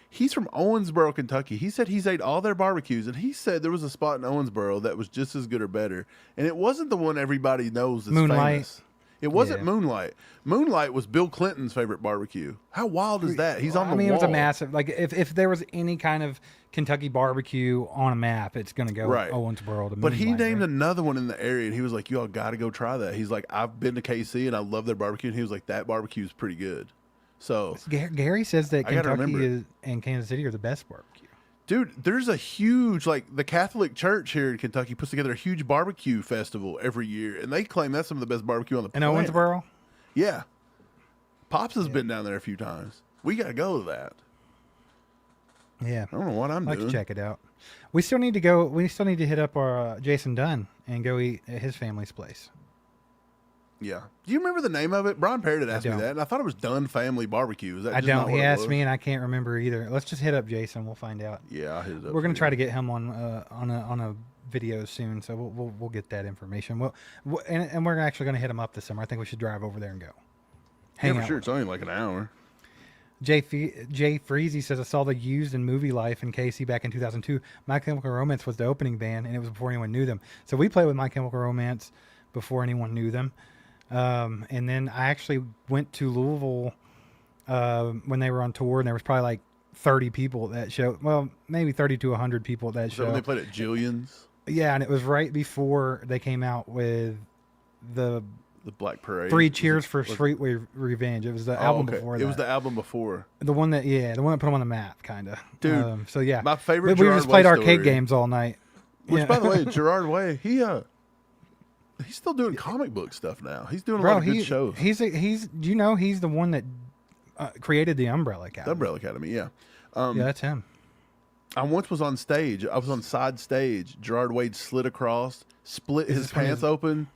He's from Owensboro, Kentucky. He said he's ate all their barbecues, and he said there was a spot in Owensboro that was just as good or better, and it wasn't the one everybody knows that's Moonlight. famous. It wasn't Yeah. Moonlight. Moonlight was Bill Clinton's favorite barbecue. How wild is that? He's on the wall. It was a massive. Like if there was any kind of Kentucky barbecue on a map, it's gonna go Right. Owensboro to But he Moonlight, named right? another one in the area, and he was like, "Y'all got to go try that." He's like, "I've been to KC, and I love their barbecue." And he was like, "That barbecue is pretty good." So, Gary says that I gotta Kentucky remember and Kansas City are the best barbecue. dude, there's a huge, like, the Catholic Church here in Kentucky puts together a huge barbecue festival every year, and they claim that's some of the best barbecue on the In planet. Owensboro? Yeah. Pops has been down there a few times. We got to go to that. Yeah. I don't know what I'm I'd like doing. to check it out. We still need to go. We still need to hit up our Jason Dunn and go eat at his family's place. Yeah. Do you remember the name of it? Brian Parrott had asked me don't. that, and I thought it was Dunn Family Barbecue. Is that I just not don't. what He it asked was? me, and I can't remember either. Let's just hit up Jason. We'll find out. Yeah, I hit it up. We're gonna for try you. to get him on a video soon, so we'll get that information. And we're actually gonna hit him up this summer. I think we should drive over there and go. Yeah, Hang for out. sure. It's only like an hour. Jay Freezy says, I saw the Used in Movie Life in KC back in 2002. My Chemical Romance was the opening band, and it was before anyone knew them. So we played with My Chemical Romance before anyone knew them. And then I actually went to Louisville when they were on tour, and there was probably like 30 people at that show. Well, maybe 30 to 100 people at that So show. when they played at Jillian's, Yeah, and it was right before they came out with the the Black Parade. Three Was Cheers it- for was- Sweet Revenge. It was the Oh, album okay. before It that. was the album before. The one that put them on the map, kind of. Dude, so yeah, my favorite We Gerard just played Way arcade story- games all night. Which, Yeah. by the way, Gerard Way, he's still doing comic book stuff now. He's doing a lot Bro, of good shows. he's do you know he's the one that created the Umbrella Academy? The Umbrella Academy, yeah. Yeah, that's him. I once was on stage. I was on side stage. Gerard Wade slid across, split his this when pants his- open.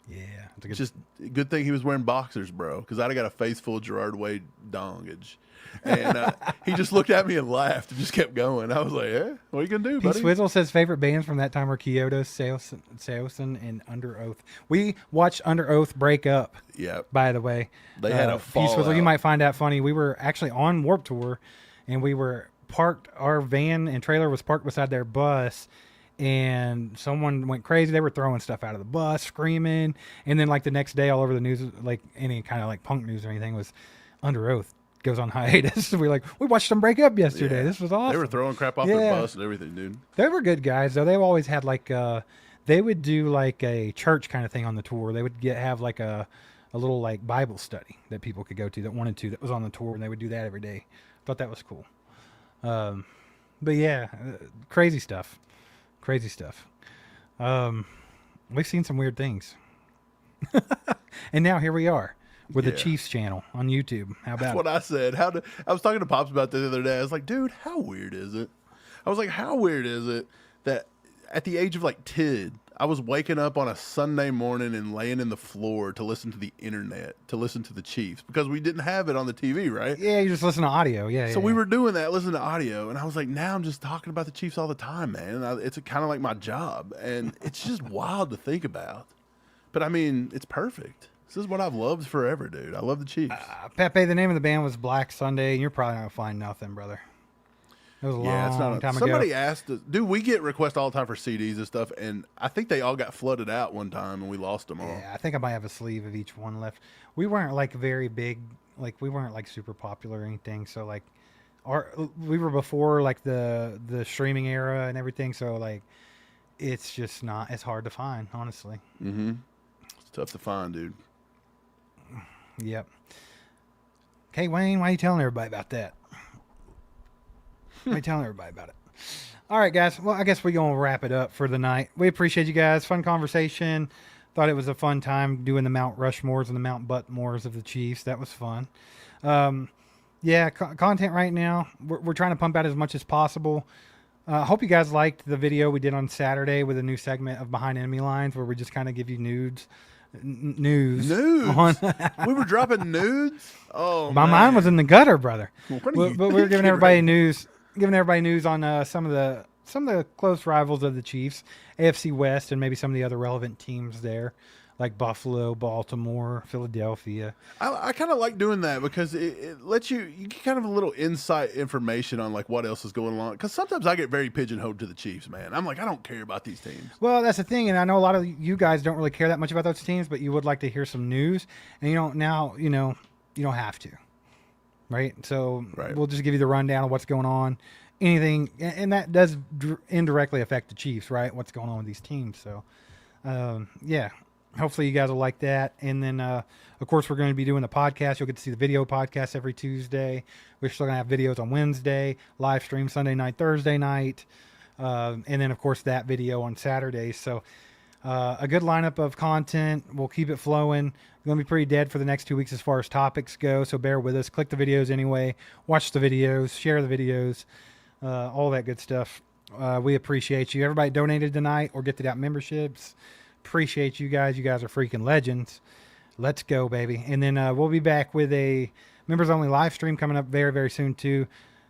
Yeah, it's a good, Just good thing he was wearing boxers, bro, because I'd have got a face full of Gerard Wade dongage. And he just looked at me and laughed and just kept going. I was like, what are you going to do, P. buddy? Swizzle says favorite bands from that time were Kyoto, Seosin, and Under Oath. We watched Under Oath break up. Yeah. By the way, They had a P. Swizzle. fallout. You might find that funny. We were actually on Warped Tour, and we were parked. Our van and trailer was parked beside their bus, and someone went crazy. They were throwing stuff out of the bus, screaming, and then like the next day, all over the news, like any kind of like punk news or anything, was Under Oath goes on hiatus. We watched them break up yesterday. Yeah. This was awesome. They were throwing crap off Yeah. their bus and everything, dude. They were good guys though. They've always had like they would do like a church kind of thing on the tour. They would have like a little like Bible study that people could go to that wanted to, that was on the tour, and they would do that every day. Thought that was cool. But yeah, crazy stuff. Crazy stuff. We've seen some weird things. And now here we are with the Yeah. Chiefs channel on YouTube. How That's about what I said. I was talking to Pops about this the other day. I was like, dude, how weird is it? I was like, how weird is it that at the age of like 10, I was waking up on a Sunday morning and laying in the floor to listen to the internet, to listen to the Chiefs, because we didn't have it on the TV, right? Yeah, you just listen to audio. Yeah. So yeah, we yeah. were doing that, listening to audio, and I was like, now I'm just talking about the Chiefs all the time, man. And it's kind of like my job, and it's just wild to think about. But I mean, it's perfect. This is what I've loved forever, dude. I love the Chiefs. Pepe, the name of the band was Black Sunday, and you're probably not gonna find nothing, brother. It was a Yeah, it's long not. time Somebody ago. asked us, dude. We get requests all the time for CDs and stuff, and I think they all got flooded out one time, and we lost them all. Yeah, I think I might have a sleeve of each one left. We weren't like very big, like we weren't like super popular or anything. So like, we were before like the streaming era and everything. So like, it's just not. It's hard to find, honestly. Mm-hmm. It's tough to find, dude. Yep. Okay, Wayne, why are you telling everybody about that? Why are you telling everybody about it? All right, guys. Well, I guess we're going to wrap it up for the night. We appreciate you guys. Fun conversation. Thought it was a fun time doing the Mount Rushmores and the Mount Buttmores of the Chiefs. That was fun. Yeah, content right now. We're trying to pump out as much as possible. I hope you guys liked the video we did on Saturday with a new segment of Behind Enemy Lines where we just kind of give you nudes. Nudes? On We were dropping nudes? Oh, my man. mind was in the gutter, brother. What are But you we're giving thinking everybody right news. Giving everybody news on some of the close rivals of the Chiefs, AFC West, and maybe some of the other relevant teams there, like Buffalo, Baltimore, Philadelphia. I kind of like doing that because it lets you get kind of a little insight information on like what else is going on. Because sometimes I get very pigeonholed to the Chiefs, man. I'm like, I don't care about these teams. Well, that's the thing, and I know a lot of you guys don't really care that much about those teams, but you would like to hear some news, and you don't have to, right? So Right. We'll just give you the rundown of what's going on, anything, and that does indirectly affect the Chiefs, right? What's going on with these teams? So, yeah. Hopefully you guys will like that. And then, of course, we're going to be doing the podcast. You'll get to see the video podcast every Tuesday. We're still going to have videos on Wednesday, live stream Sunday night, Thursday night. And then, of course, that video on Saturday. So a good lineup of content. We'll keep it flowing. We're going to be pretty dead for the next 2 weeks as far as topics go. So bear with us. Click the videos anyway. Watch the videos. Share the videos. All that good stuff. We appreciate you. Everybody donated tonight or get out memberships. Appreciate you guys. You guys are freaking legends. Let's go, baby. And then we'll be back with a members only live stream coming up very, very soon too.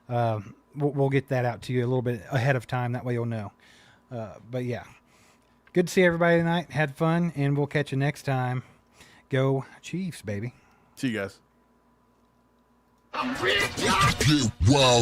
We'll get that out to you a little bit ahead of time. That way you'll know. But yeah, good to see everybody tonight. Had fun, and we'll catch you next time. Go Chiefs, baby. See you guys. Wow.